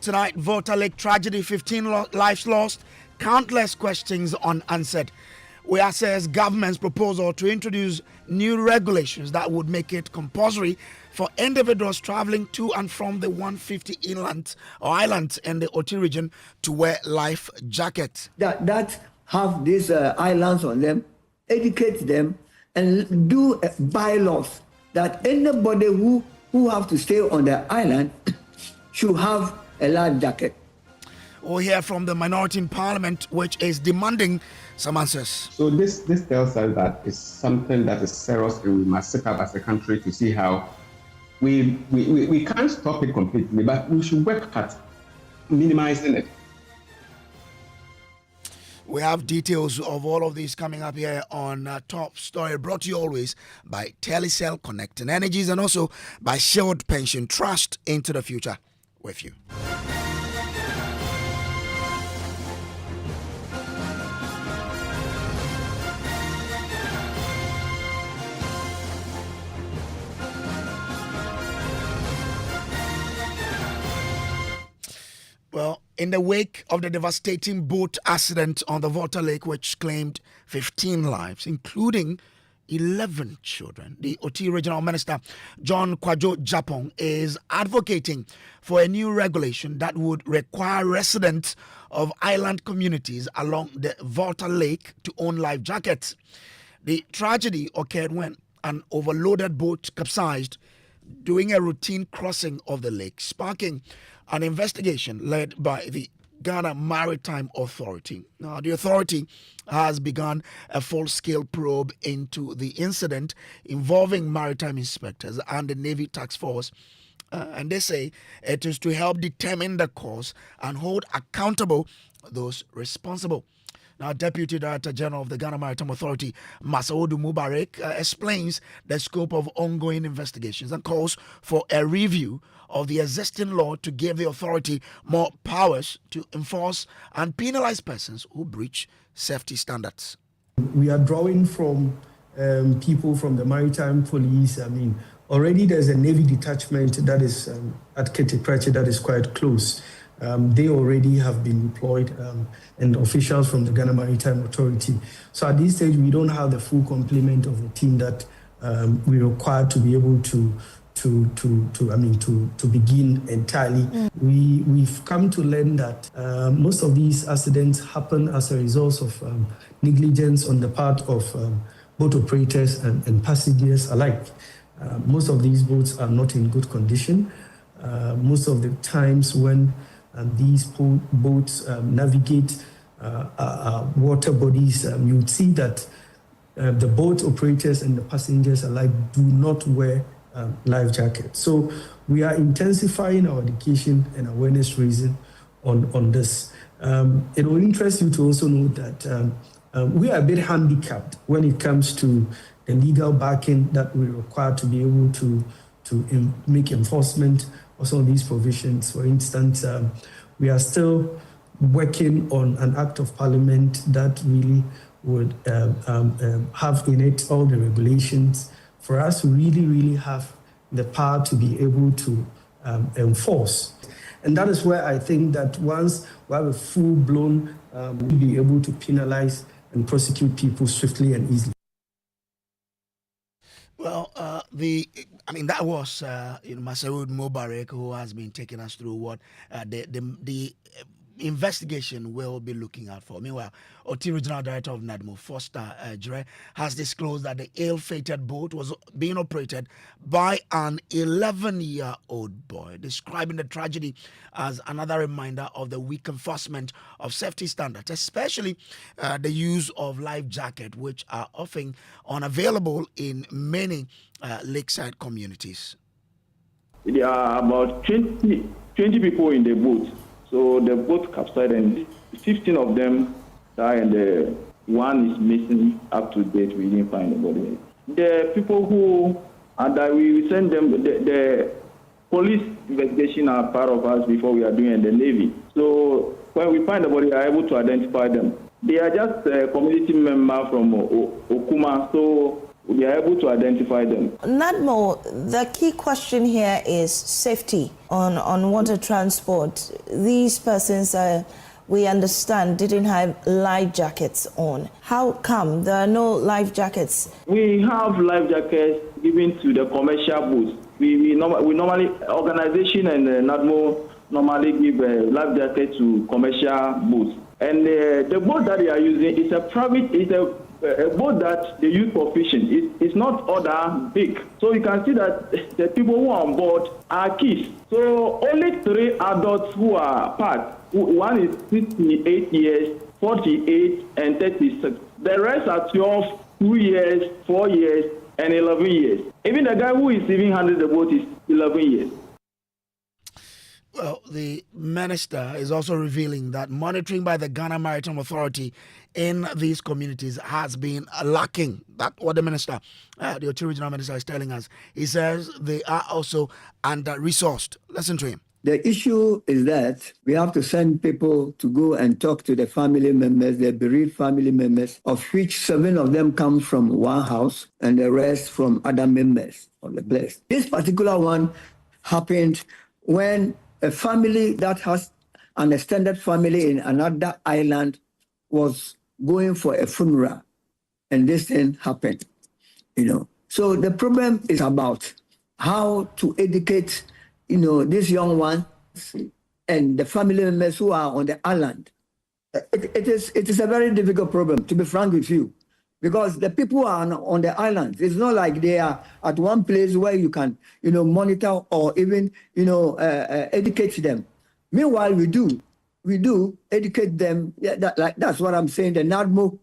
Tonight, Volta Lake tragedy, 15 lives lost, countless questions unanswered. We assess government's proposal to introduce new regulations that would make it compulsory for individuals traveling to and from the 150 inland or islands in the Ofori region to wear life jackets. That have these islands on them, educate them, and do bylaws that anybody who have to stay on the island should have a life jacket. We'll hear from the minority in parliament, which is demanding some answers. So this tells us that it's something that is serious, and we must sit up as a country to see how we can't stop it completely, but we should work at minimizing it. We have details of all of this coming up here on Top Story, brought to you always by Telecel Connecting Energies and also by Shield Pension. Trust into the future with you. Well, in the wake of the devastating boat accident on the Volta Lake, which claimed 15 lives, including 11 children, the Ofori Regional Minister, John Kojo Japong, is advocating for a new regulation that would require residents of island communities along the Volta Lake to own life jackets. The tragedy occurred when an overloaded boat capsized during a routine crossing of the lake, sparking an investigation led by the Ghana Maritime Authority. Now, the authority has begun a full-scale probe into the incident involving maritime inspectors and the Navy Task Force. And they say it is to help determine the cause and hold accountable those responsible. Now, Deputy Director General of the Ghana Maritime Authority, Masaudu Mubarak, explains the scope of ongoing investigations and calls for a review of the existing law to give the authority more powers to enforce and penalize persons who breach safety standards. We are drawing from people from the Maritime Police. I mean, already there's a Navy detachment that is at Keteprachi that is quite close. They already have been deployed and officials from the Ghana Maritime Authority. So at this stage, we don't have the full complement of the team that we require to be able to begin entirely. We've come to learn that most of these accidents happen as a result of negligence on the part of boat operators and passengers alike. Most of these boats are not in good condition. Most of the times when these boats navigate water bodies, you would see that the boat operators and the passengers alike do not wear life jackets. So we are intensifying our education and awareness raising on this. It will interest you to also know that we are a bit handicapped when it comes to the legal backing that we require to be able to make enforcement of some of these provisions. For instance, we are still working on an act of parliament that really would have in it all the regulations for us to really have the power to be able to enforce. And that is where I think that once we have a full-blown, we'll be able to penalize and prosecute people swiftly and easily. Well, that was Masaudu Mubarak, who has been taking us through what the investigation will be looking out for. Meanwhile, Ofori Regional Director of NADMO, Foster Jire, has disclosed that the ill-fated boat was being operated by an 11-year-old boy, describing the tragedy as another reminder of the weak enforcement of safety standards, especially the use of life jackets, which are often unavailable in many lakeside communities. There are about 20 people in the boat. So the boat capsized and 15 of them died and one is missing up to date. We didn't find the body. The people who are that we send them, the police investigation are part of us before we are doing the Navy. So when we find the body, we are able to identify them. They are just a community member from Okuma. So we are able to identify them. Nadmo, the key question here is safety on water transport. These persons, we understand, didn't have life jackets on. How come there are no life jackets? We have life jackets given to the commercial boats. We normally, organization and NADMO normally give a life jacket to commercial boats. And the boat that they are using is a boat that they use for fishing. It's not other big. So you can see that the people who are on board are kids. So only 3 adults who are part. One is 68 years, 48, and 36. The rest are 12, 2 years, 4 years, and 11 years. Even the guy who is even handling the boat is 11 years. Well, the minister is also revealing that monitoring by the Ghana Maritime Authority in these communities has been lacking. That's what the minister, the Ofori regional minister, is telling us. He says they are also under-resourced. Listen to him. The issue is that we have to send people to go and talk to the family members, the bereaved family members, of which 7 of them come from one house and the rest from other members of the place. This particular one happened when a family that has an extended family in another island was going for a funeral, and this thing happened, So the problem is about how to educate, these young ones and the family members who are on the island. It is a very difficult problem, to be frank with you, because the people who are on the islands, it's not like they are at one place where you can, monitor or even, educate them. Meanwhile, we do educate them. Yeah, that's what I'm saying. The NADMO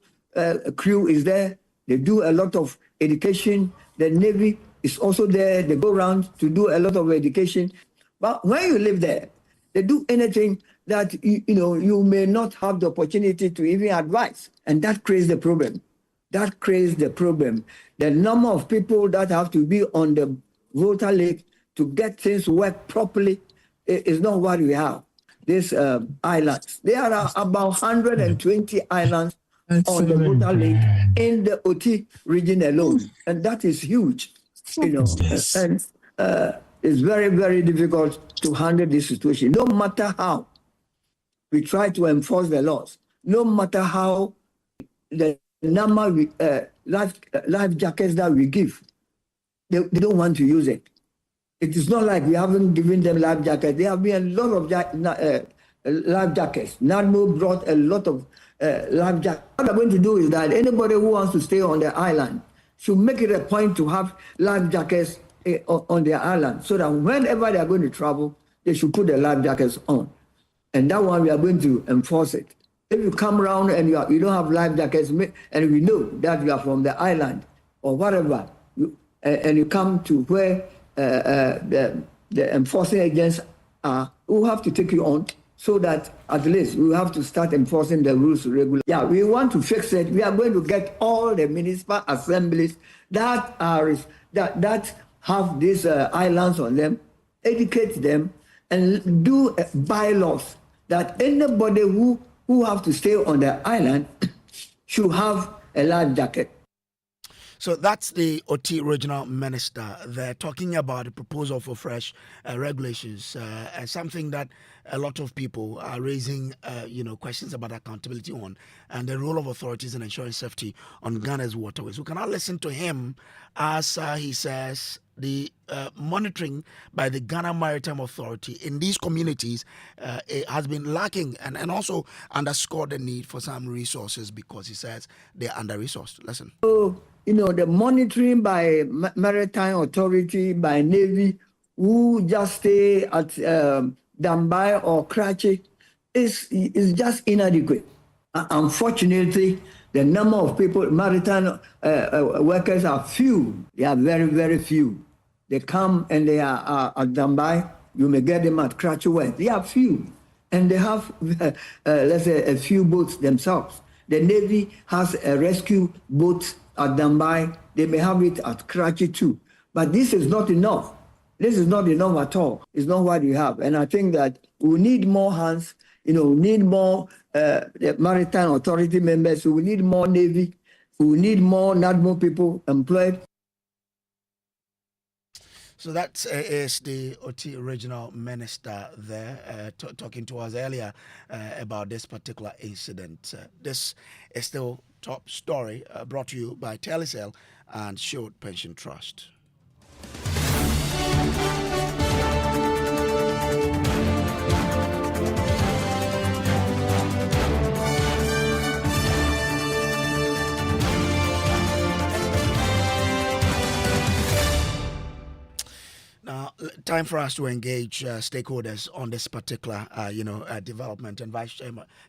crew is there. They do a lot of education. The Navy is also there. They go around to do a lot of education. But when you live there, they do anything that, you may not have the opportunity to even advise. And that creates the problem. The number of people that have to be on the Volta Lake to get things work properly is not what we have. These islands. There are about 120 islands on the Volta Lake in the Ofori region alone. And that is huge, And it's very, very difficult to handle this situation. No matter how we try to enforce the laws, no matter how the number life jackets that we give, they don't want to use it. It is not like we haven't given them life jackets. There have been a lot of life jackets. NADMO brought a lot of life jackets. What I'm going to do is that anybody who wants to stay on the island should make it a point to have life jackets on their island, so that whenever they are going to travel, they should put the life jackets on. And that one, we are going to enforce it. If you come around and you don't have life jackets, and we know that you are from the island or whatever, and you come to where the enforcing agents are, who have to take you on, so that at least we have to start enforcing the rules regularly. Yeah, we want to fix it. We are going to get all the municipal assemblies that have these islands on them, educate them, and do bylaws that anybody who have to stay on the island should have a life jacket. So that's the Ofori regional minister. They're talking about a proposal for fresh regulations, something that a lot of people are raising, questions about accountability on, and the role of authorities in ensuring safety on Ghana's waterways. We cannot listen to him as he says the monitoring by the Ghana Maritime Authority in these communities it has been lacking, and also underscored the need for some resources because he says they're under-resourced. Listen. So, the monitoring by Maritime Authority, by Navy, who just stay at Dambai or Karachi is just inadequate. Unfortunately, the number of people, maritime workers are few. They are very, very few. They come and they are at Dambai. You may get them at Karachi West. They are few. And they have, let's say, a few boats themselves. The Navy has a rescue boat at Dambai. They may have it at Karachi too. But this is not enough. This is not enough at all. It's not what you have. And I think that we need more hands. We need more the Maritime Authority members. We need more Navy We need more NADMO people employed. So that is the OT regional minister there talking to us earlier about this particular incident. This is still top story brought to you by Telecel and Shield Pension Trust. Now, time for us to engage stakeholders on this particular, development. And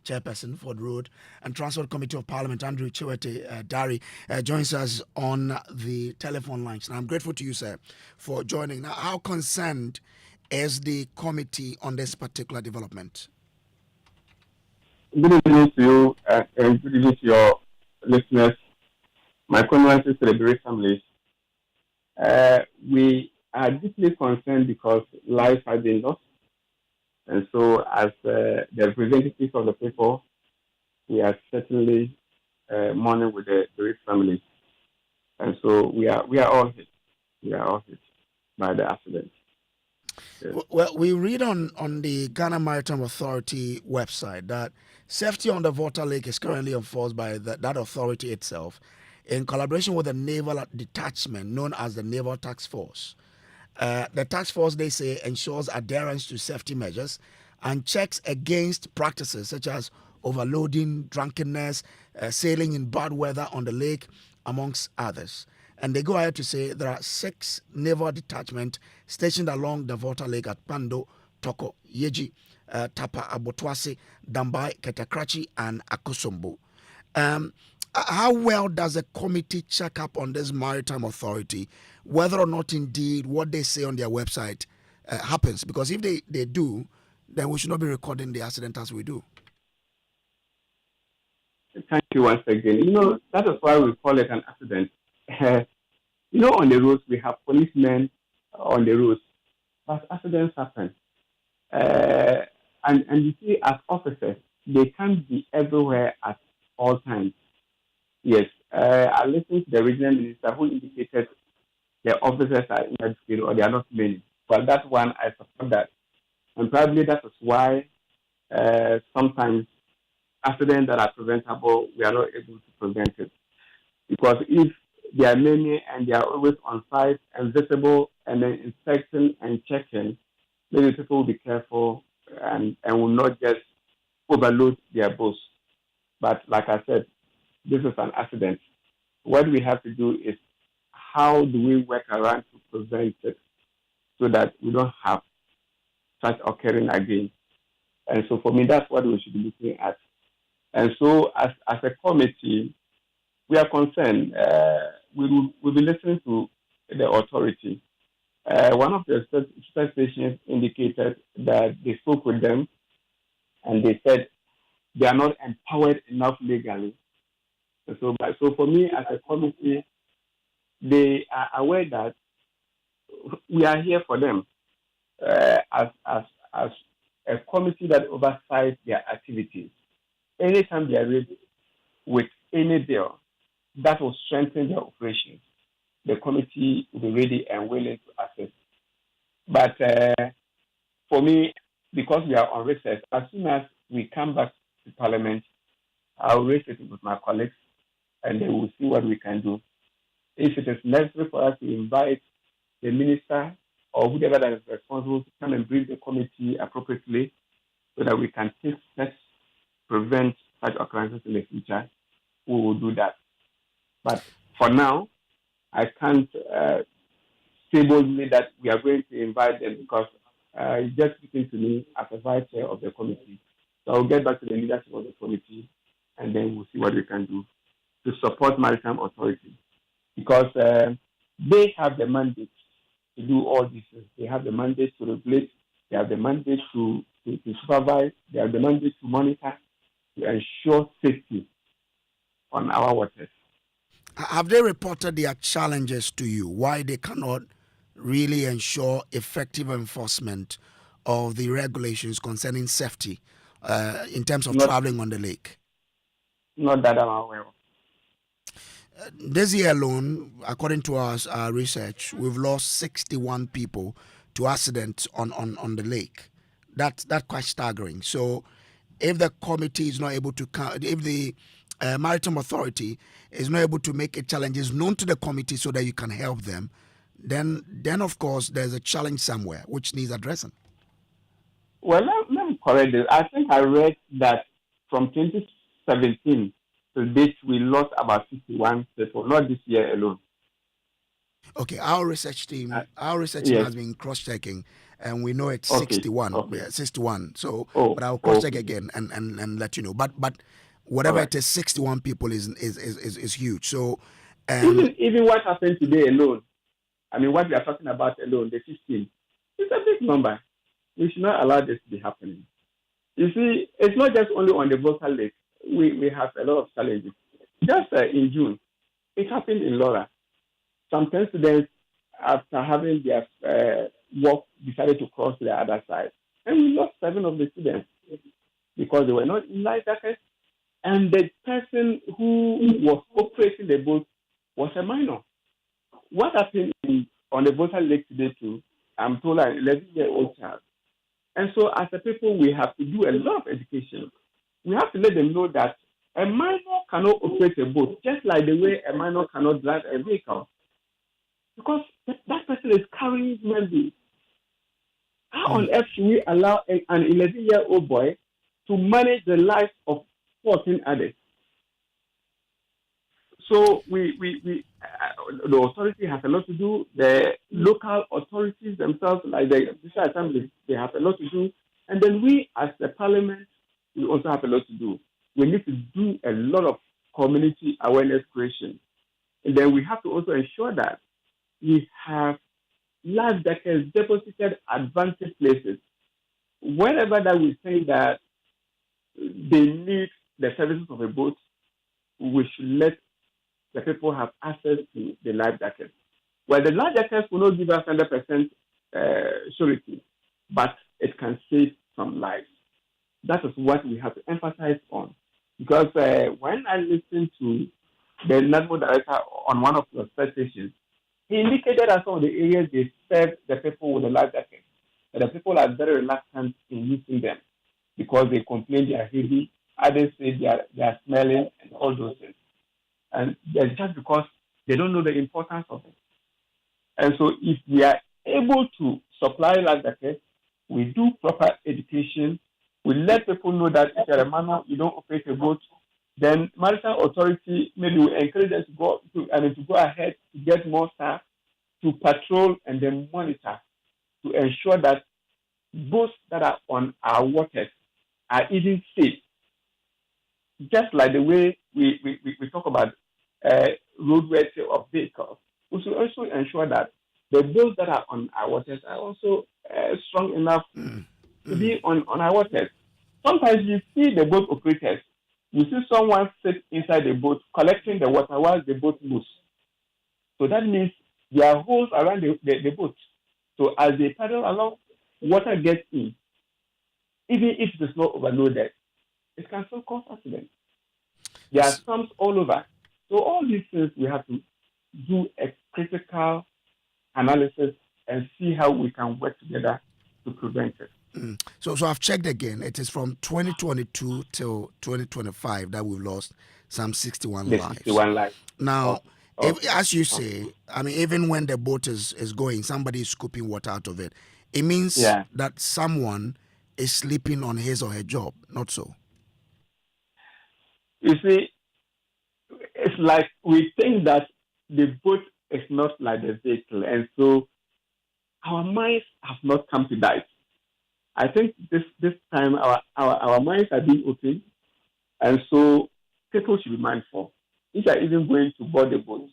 Chairperson for the Road and Transport Committee of Parliament, Andrew Chiwete Dari, joins us on the telephone lines. And I'm grateful to you, sir, for joining. Now, how concerned is the committee on this particular development? Good evening to you and good evening to your listeners. My condolences to the bereaved families. We are deeply concerned because lives have been lost. And so, as the representatives of the people, we are certainly mourning with the bereaved families. And so, we are all hit. We are all hit by the accident. Yes. Well, we read on the Ghana Maritime Authority website that safety on the Volta Lake is currently enforced by that authority itself in collaboration with the naval detachment known as the Naval Task Force. The task force, they say, ensures adherence to safety measures and checks against practices such as overloading, drunkenness, sailing in bad weather on the lake, amongst others. And they go ahead to say there are 6 naval detachments stationed along the Volta Lake at Pando, Toko, Yeji, Tapa, Abotwase, Dambai, Ketakrachi, and Akosombo. How well does the committee check up on this maritime authority, whether or not indeed what they say on their website happens? Because if they do, then we should not be recording the accident as we do. Thank you once again. That is why we call it an accident. On the roads, we have policemen on the roads, but accidents happen. And you see, as officers, they can't be everywhere at all times. Yes, I listened to the regional minister who indicated the officers are inadequate or they are not many. But that one, I support that. And probably that is why sometimes accidents that are preventable, we are not able to prevent it. Because if there are many and they are always on site and visible and then inspecting and checking, maybe people will be careful and will not just overload their boats. But like I said, this is an accident. What we have to do is how do we work around to prevent it so that we don't have such occurring again. And so for me, that's what we should be looking at. And so as a committee, we are concerned. We will be listening to the authority. One of the stations indicated that they spoke with them and they said they are not empowered enough legally. So for me, as a committee, they are aware that we are here for them as a committee that oversights their activities. Anytime they are ready with any bill that will strengthen their operations, the committee will be ready and willing to assist. But for me, because we are on recess, as soon as we come back to Parliament, I'll raise it with my colleagues and then we'll see what we can do. If it is necessary for us to invite the minister or whoever that is responsible to come and brief the committee appropriately so that we can take steps to prevent such occurrences in the future, we will do that. But for now, I can't say boldly that we are going to invite them because it's just speaking to me as a vice chair of the committee. So I'll get back to the leadership of the committee and then we'll see what we can do to support maritime authority because they have the mandate to do all these things. They have the mandate to regulate. They have the mandate to supervise. They have the mandate to monitor, to ensure safety on our waters. Have they reported their challenges to you? Why they cannot really ensure effective enforcement of the regulations concerning safety in terms of traveling on the lake? Not that I'm aware of. This year alone, according to our research, we've lost 61 people to accidents on the lake. That's quite staggering. So, if the committee is not able to, if the Maritime Authority is not able to make a challenges known to the committee so that you can help them, then of course there's a challenge somewhere which needs addressing. Well, let me correct this. I think I read that from 2017 to date, we lost about 61 people, not this year alone. Okay, our research team Yes. has been cross-checking, and we know it's Okay, 61. okay. Yeah, 61. So, Oh, but I'll cross-check okay. again and let you know. But whatever All right. it is, 61 people is huge. So, Even what happened today alone, I mean, what we are talking about alone, the 15, it's a big number. We should not allow this to be happening. You see, it's not just only on the Volta Lake. We have a lot of challenges. Just in June, it happened in Laura. Some 10 students, after having their walk, decided to cross to the other side. And we lost 7 of the students because they were not in life jackets. And the person who was operating the boat was a minor. What happened on the Volta Lake today too, I'm told an 11-year-old child. And so as a people, we have to do a lot of education. We have to let them know that a minor cannot operate a boat, just like the way a minor cannot drive a vehicle. Because that person is carrying human beings. How on earth should we allow an 11-year-old boy to manage the lives of 14 others? So the authority has a lot to do. The local authorities themselves, like the judicial assembly, they have a lot to do. And then we, as the parliament, we also have a lot to do. We need to do a lot of community awareness creation. And then we have to also ensure that we have life jackets deposited at vantage places. Wherever that we think that they need the services of a boat, we should let the people have access to the life jackets. Well, the life jackets will not give us 100% surety, but it can save some lives. That is what we have to emphasize on. Because when I listened to the national director on one of the stations, he indicated that some of the areas they serve the people with the life jackets, and the people are very reluctant in using them because they complain they are heavy, others say they are smelling, and all those things. And that's just because they don't know the importance of it. And so if we are able to supply life jackets, we do proper education, we let people know that if you're a minor, you don't operate a boat, then maritime authority maybe will encourage them to go ahead to get more staff to patrol and then monitor to ensure that boats that are on our waters are even safe. Just like the way we talk about roadworthy of vehicles, we should also ensure that the boats that are on our waters are also strong enough to be on our waters. Sometimes you see the boat operators, you see someone sit inside the boat collecting the water while the boat moves. So that means there are holes around the boat. So as they paddle along, water gets in. Even if it is not overloaded, it can still cause accidents. There are storms all over. So all these things we have to do a critical analysis and see how we can work together to prevent it. So I've checked again. It is from 2022 till 2025 that we've lost some 61 lives. 61 lives. Now, if, as you say, I mean, even when the boat is going, somebody is scooping water out of it. It means that someone is sleeping on his or her job. Not so. You see, it's like we think that the boat is not like the vehicle, and so our minds have not come to that. I think this time our minds are being opened, and so people should be mindful. If you are even going to board the boat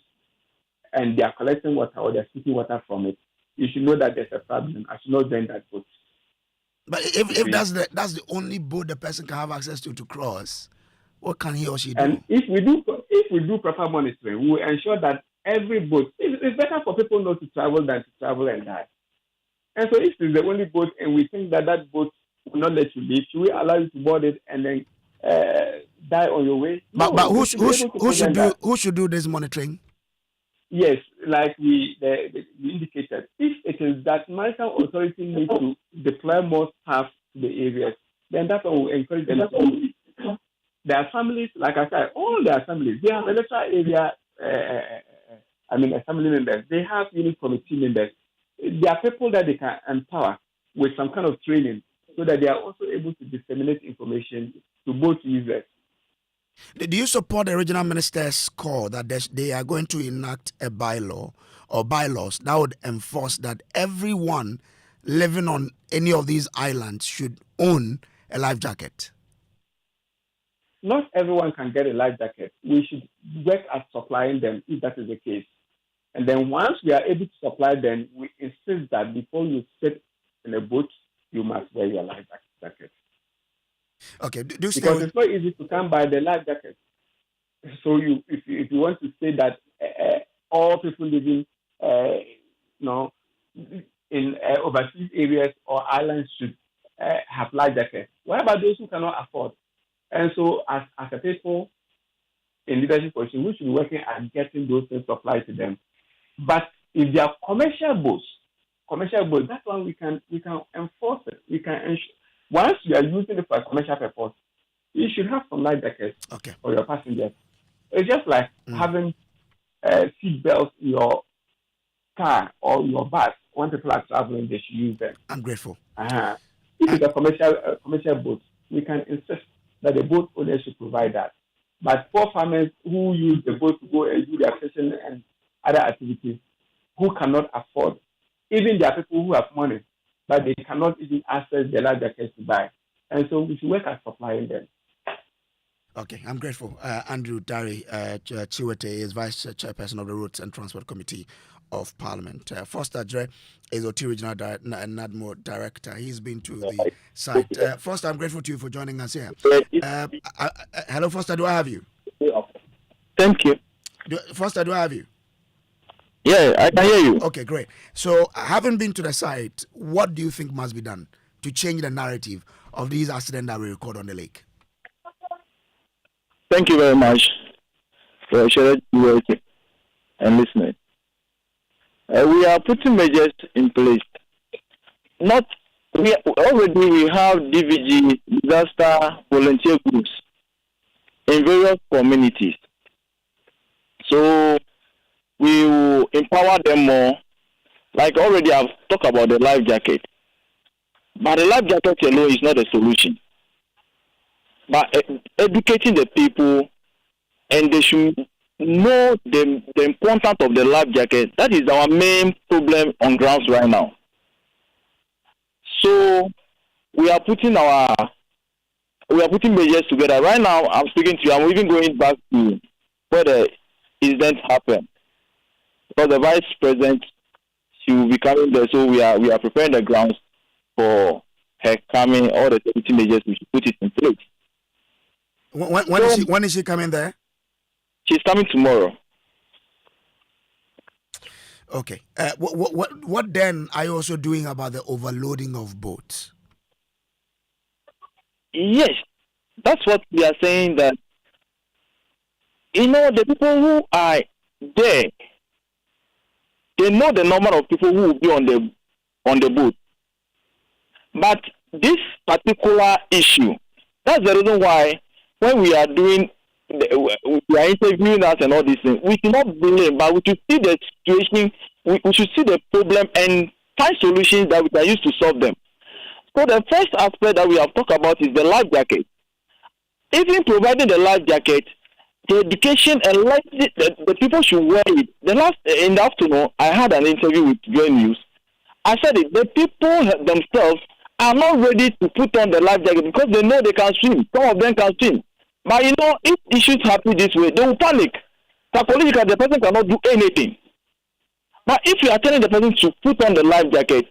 and they are collecting water or they are taking water from it, you should know that there's a problem. I should not join that boat. But if that's the only boat the person can have access to cross, what can he or she do? And if we do proper monitoring, we will ensure that every boat, it's better for people not to travel than to travel and die. And so if it's the only boat and we think that boat will not let you leave, should we allow you to board it and then die on your way. But You should be able to prevent that. who should do this monitoring? Yes, like we indicated, if it is that maritime authority need to deploy more staff to the areas, then that's what will encourage them to do it. Their families, like I said, all their families, they have electoral area, assembly members, they have unit committee members. There are people that they can empower with some kind of training so that they are also able to disseminate information to both users. Do you support the regional minister's call that they are going to enact a bylaw or bylaws that would enforce that everyone living on any of these islands should own a life jacket? Not everyone can get a life jacket. We should work at supplying them if that is the case. And then once we are able to supply them, we insist that before you sit in a boat, you must wear your life jacket. Okay, because it's not easy to come by the life jacket. So if you want to say that all people living in overseas areas or islands should have life jackets, what about those who cannot afford? And so as a people in leadership position, we should be working at getting those things supplied to them. But if they are commercial boats, that's when we can enforce it. We can ensure. Once you are using it for a commercial purpose, you should have some life jackets for your passengers. It's just like having seat belts in your car or your bus. When people are traveling, they should use them. I'm grateful. If it's a commercial boat, we can insist that the boat owner should provide that. But for farmers who use the boat to go and do their fishing and other activities, who cannot afford, even there are people who have money, but they cannot even access the life jackets to buy. And so we should work at supplying them. Okay, I'm grateful. Andrew Dari Chiwete is Vice Chairperson of the Roads and Transport Committee of Parliament. Foster Dre is OT Regional NADMO Director. He's been to the site. Foster, I'm grateful to you for joining us here. Hello, Foster, do I have you? Thank you. Foster, do I have you? Yeah, I can hear you. Okay, great. So, having been to the site, what do you think must be done to change the narrative of these accidents that we record on the lake? Thank you very much for sharing and listening. We are putting measures in place. We have DVG, disaster volunteer groups in various communities. So we will empower them more. Like already I've talked about the life jacket. But the life jacket alone is not a solution. But educating the people, and they should know the importance of the life jacket. That is our main problem on grounds right now. So we are putting measures together. Right now I'm speaking to you, I'm even going back to where the incident happened. Because the Vice President, she will be coming there, so we are preparing the grounds for her coming, all the safety measures, we should put it in place. When is she coming there? She's coming tomorrow. Okay. What then are you also doing about the overloading of boats? Yes, that's what we are saying, that the people who are there, they know the number of people who will be on the boat. But this particular issue, that's the reason why when we are doing, we are interviewing us and all these things, we should not blame, but we should see the situation, we should see the problem and find solutions that we can use to solve them. So the first aspect that we have talked about is the life jacket. Even providing the life jacket, the education and the people should wear it. In the afternoon, I had an interview with Joy News. I said it, the people themselves are not ready to put on the life jacket because they know they can swim. Some of them can swim. But if issues happen this way, they will panic. Psychologically, the person cannot do anything. But if you are telling the person to put on the life jacket,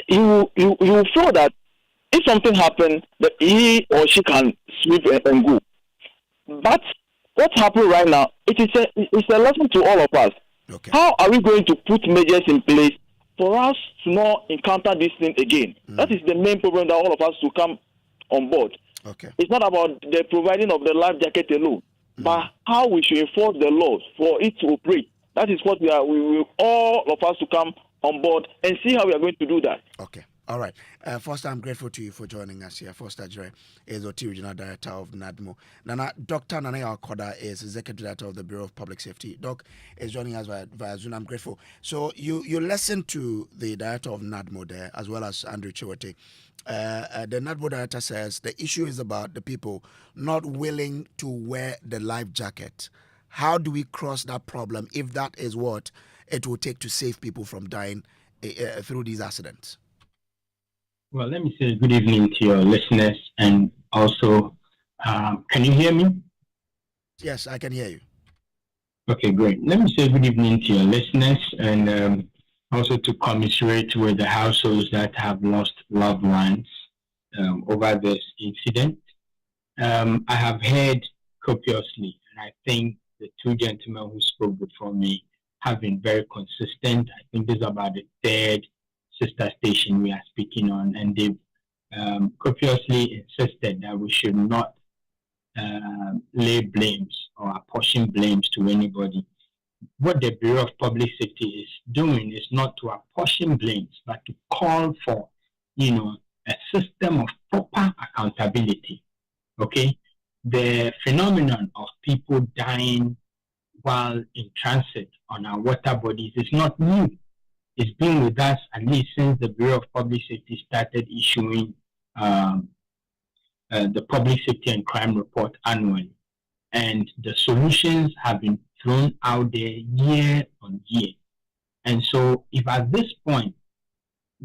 you will feel that if something happens, that he or she can swim and go. But what's happening right now, it's a lesson to all of us. Okay. How are we going to put measures in place for us to not encounter this thing again? That is the main problem, that all of us to come on board. Okay. It's not about the providing of the life jacket alone, but how we should enforce the laws for it to operate. That is what we will all of us to come on board and see how we are going to do that. Okay. All right. First, I'm grateful to you for joining us here. Foster Jire is OT Regional Director of NADMO. Dr. Nanaya Koda is Executive Director of the Bureau of Public Safety. Doc is joining us via Zoom. I'm grateful. So you listened to the Director of NADMO there, as well as Andrew Chiwete. The NADMO Director says the issue is about the people not willing to wear the life jacket. How do we cross that problem if that is what it will take to save people from dying through these accidents? Well, let me say good evening to your listeners, and also, can you hear me? Yes, I can hear you. Okay, great. Let me say good evening to your listeners, and also to commiserate with the households that have lost loved ones over this incident. I have heard copiously, and I think the two gentlemen who spoke before me have been very consistent. I think this is about the third sister station we are speaking on, and they've copiously insisted that we should not lay blames or apportion blames to anybody. What the Bureau of Public Safety is doing is not to apportion blames, but to call for, a system of proper accountability. Okay, the phenomenon of people dying while in transit on our water bodies is not new. It's been with us at least since the Bureau of Public Safety started issuing the Public Safety and Crime Report annually. And the solutions have been thrown out there year on year. And so if at this point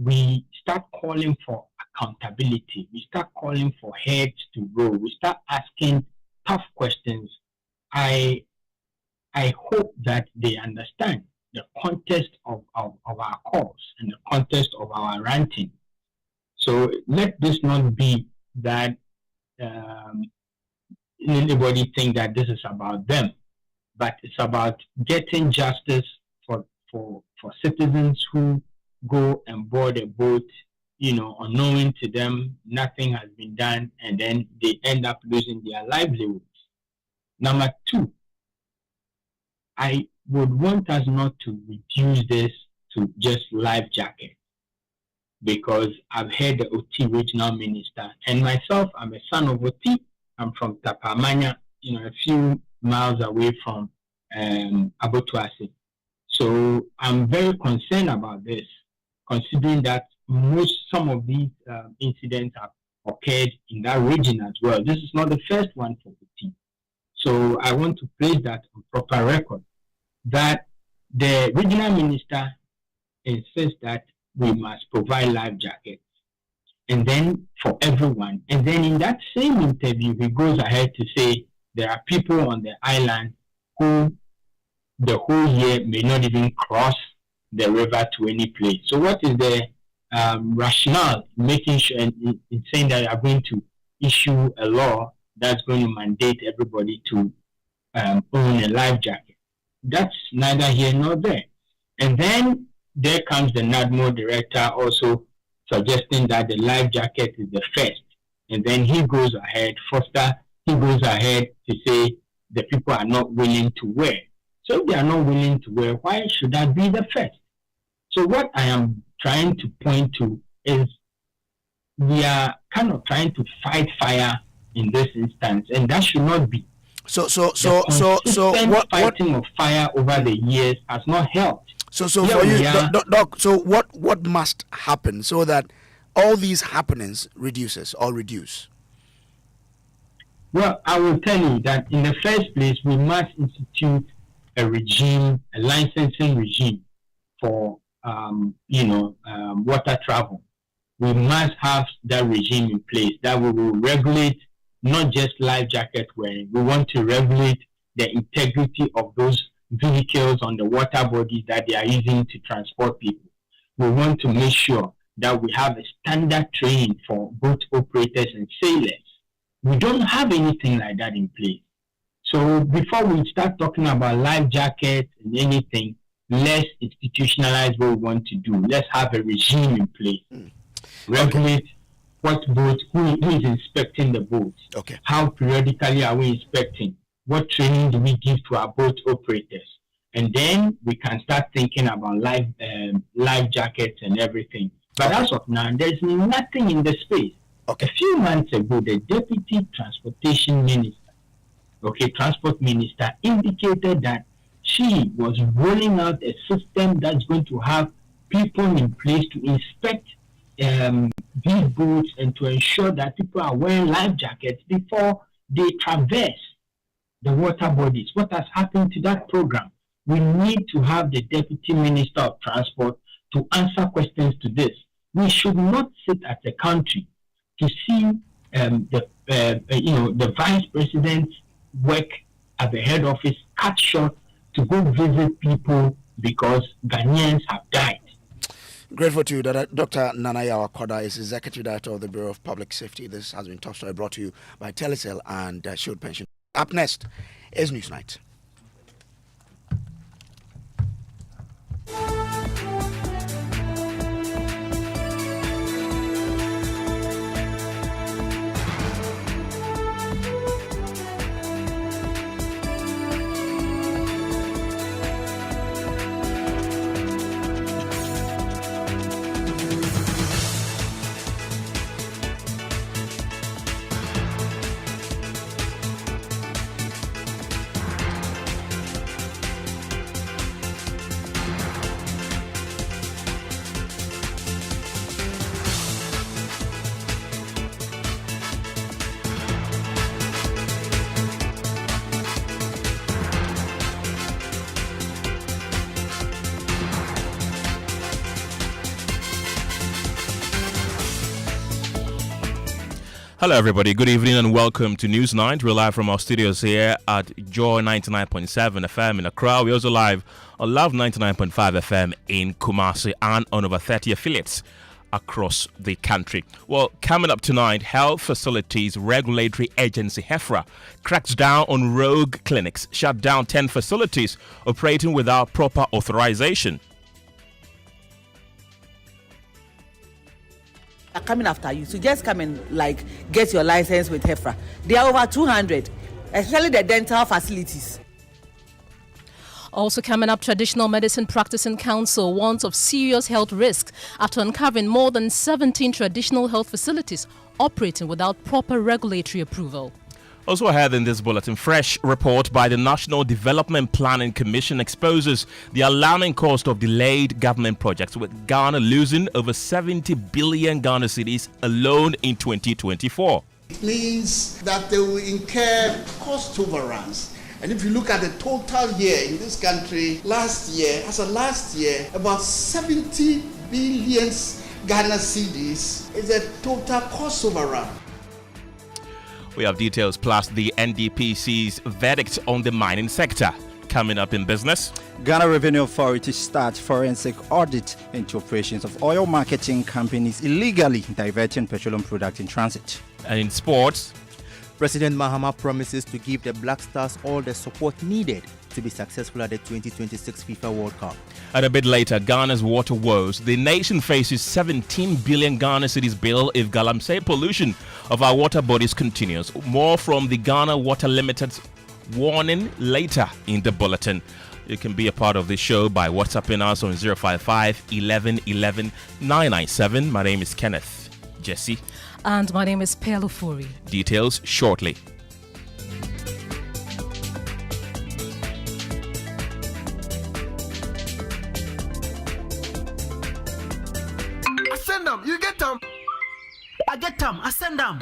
we start calling for accountability, we start calling for heads to roll, we start asking tough questions, I hope that they understand the context of our calls and the context of our ranting. So let this not be that anybody think that this is about them, but it's about getting justice for citizens who go and board a boat, unknowing to them, nothing has been done, and then they end up losing their livelihoods. Number two, I would want us not to reduce this to just life jacket, because I've heard the OT regional minister, and myself, I'm a son of OT. I'm from Tapamanya, a few miles away from Abotuase. So I'm very concerned about this, considering that some of these incidents have occurred in that region as well. This is not the first one for OT. So I want to place that on proper record, that the regional minister insists that we must provide life jackets, and then for everyone. And then in that same interview, he goes ahead to say there are people on the island who the whole year may not even cross the river to any place. So what is the rationale in making sure, in saying that you are going to issue a law that's going to mandate everybody to own a life jacket? That's neither here nor there. And then there comes the NADMO director also suggesting that the life jacket is the first. And then he goes ahead to say the people are not willing to wear. So if they are not willing to wear, why should that be the first? So what I am trying to point to is we are kind of trying to fight fire in this instance, and that should not be. So what fighting of fire over the years has not helped. So for you, Doc, so what must happen so that all these happenings reduce? Well, I will tell you that in the first place, we must institute a licensing regime for water travel. We must have that regime in place that we will regulate not just life jacket wearing. We want to regulate the integrity of those vehicles on the water bodies that they are using to transport people. We want to make sure that we have a standard training for boat operators and sailors. We don't have anything like that in place. So before we start talking about life jackets and anything, let's institutionalize what we want to do. Let's have a regime in place. Regulate what boat, who is inspecting the boat? Okay. How periodically are we inspecting? What training do we give to our boat operators? And then we can start thinking about life jackets and everything. But as of now, there's nothing in the space. Okay. A few months ago, the Deputy Transportation Minister, Transport Minister, indicated that she was rolling out a system that's going to have people in place to inspect these boats and to ensure that people are wearing life jackets before they traverse the water bodies. What has happened to that program? We need to have the Deputy Minister of Transport to answer questions to this. We should not sit as a country to see the Vice President's work at the head office cut short to go visit people because Ghanaians have died. Grateful to you, Dr. Nanaya Wakoda is Executive Director of the Bureau of Public Safety. This has been Top Story brought to you by Telecel and Shield Pension. Up next is Newsnight. Hello, everybody. Good evening and welcome to Newsnight. We're live from our studios here at Joy 99.7 FM in Accra. We're also live on Love 99.5 FM in Kumasi and on over 30 affiliates across the country. Well, coming up tonight, Health Facilities Regulatory Agency HEFRA cracks down on rogue clinics, shut down 10 facilities operating without proper authorization. Coming after you, so just come and get your license with HEFRA. There are over 200, especially the dental facilities. Also coming up, Traditional Medicine Practicing Council warns of serious health risks after uncovering more than 17 traditional health facilities operating without proper regulatory approval. Also ahead in this bulletin, fresh report by the National Development Planning Commission exposes the alarming cost of delayed government projects, with Ghana losing over 70 billion Ghana cedis alone in 2024. It means that they will incur cost overruns. And if you look at the total year in this country, last year, about 70 billion Ghana cedis is a total cost overrun. We have details plus the NDPC's verdict on the mining sector. Coming up in business, Ghana Revenue Authority starts forensic audit into operations of oil marketing companies illegally diverting petroleum products in transit. And in sports, President Mahama promises to give the Black Stars all the support needed to be successful at the 2026 FIFA World Cup. And a bit later, Ghana's water woes. The nation faces 17 billion Ghana cedis bill if galamsey pollution of our water bodies continues. More from the Ghana Water Limited's warning later in the bulletin. You can be a part of this show by WhatsApping us on 055 11 11 997. My name is Kenneth. Gyasi. And my name is Ofori. Details shortly. You get them. I get them. I send them.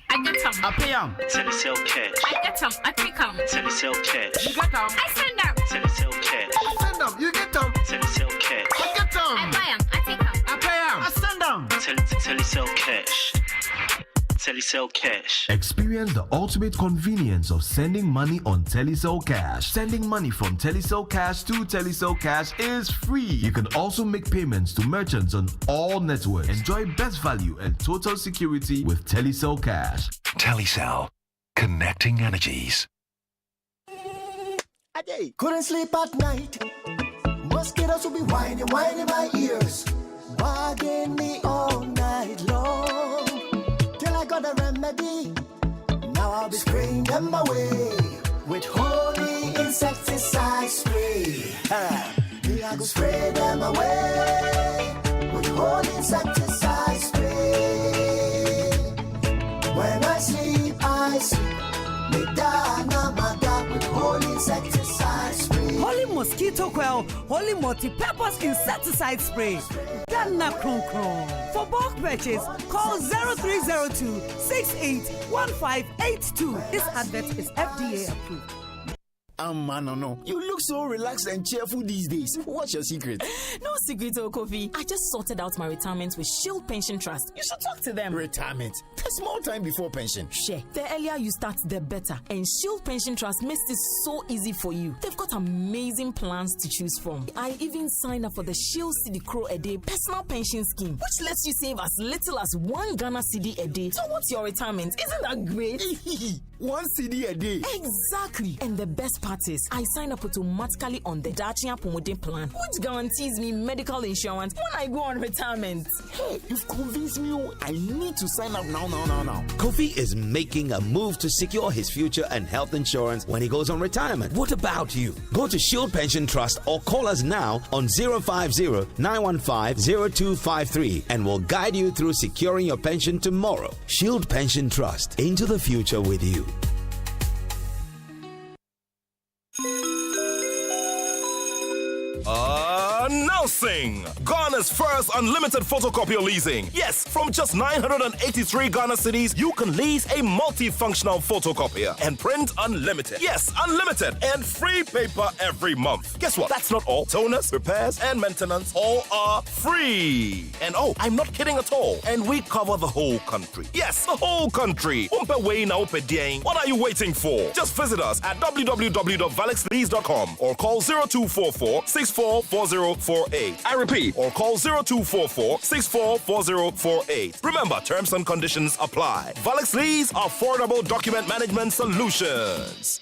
I get them. I pay them. Telecel cash. I get them. I take them. Telecel cash. You get them. I send them. Telecel cash. I send them. You get them. Telecel cash. I get them. I buy them. I take them. I pay them. I send them. Telecel cash. Telecel Cash. Experience the ultimate convenience of sending money on Telecel Cash. Sending money from Telecel Cash to Telecel Cash is free. You can also make payments to merchants on all networks. Enjoy best value and total security with Telecel Cash. Telecel, connecting energies. Couldn't sleep at night. Mosquitoes will be whining my ears. bugging me all night long. Till I got a remedy. Now I'll be spraying them away with holy insecticide spray. Me I go spray them away with holy insecticide spray. When I sleep, me da na ma da with holy insecticide spray. Holy mosquito coil, holy multi-purpose insecticide spray. Dana Kron Kron. For bulk purchase, call 0302 681582. This advert is FDA approved. No. You look so relaxed and cheerful these days. What's your secret? No secret, Kofi. I just sorted out my retirement with Shield Pension Trust. You should talk to them. Retirement? There's more time before pension. Share. The earlier you start, the better. And Shield Pension Trust makes this so easy for you. They've got amazing plans to choose from. I even signed up for the Shield Cedi Crow a day personal pension scheme, which lets you save as little as 1 Ghana Cedi a day towards your retirement. Isn't that great? 1 cedi a day. Exactly. And the best part is, I sign up automatically on the Dacia Promoting Plan, which guarantees me medical insurance when I go on retirement. Hey, you've convinced me. I need to sign up now. Kofi is making a move to secure his future and health insurance when he goes on retirement. What about you? Go to Shield Pension Trust or call us now on 050-915-0253 and we'll guide you through securing your pension tomorrow. Shield Pension Trust, into the future with you. Announcing Ghana's first unlimited photocopier leasing. Yes, from just 983 Ghana cedis, you can lease a multifunctional photocopier and print unlimited. Yes, unlimited and free paper every month. Guess what? That's not all. Toners, repairs, and maintenance all are free. And oh, I'm not kidding at all. And we cover the whole country. Yes, the whole country. What are you waiting for? Just visit us at www.valexlease.com or call 0244 644048. I repeat, or call 0244 644048. Remember, terms and conditions apply. Valix Lease, affordable document management solutions.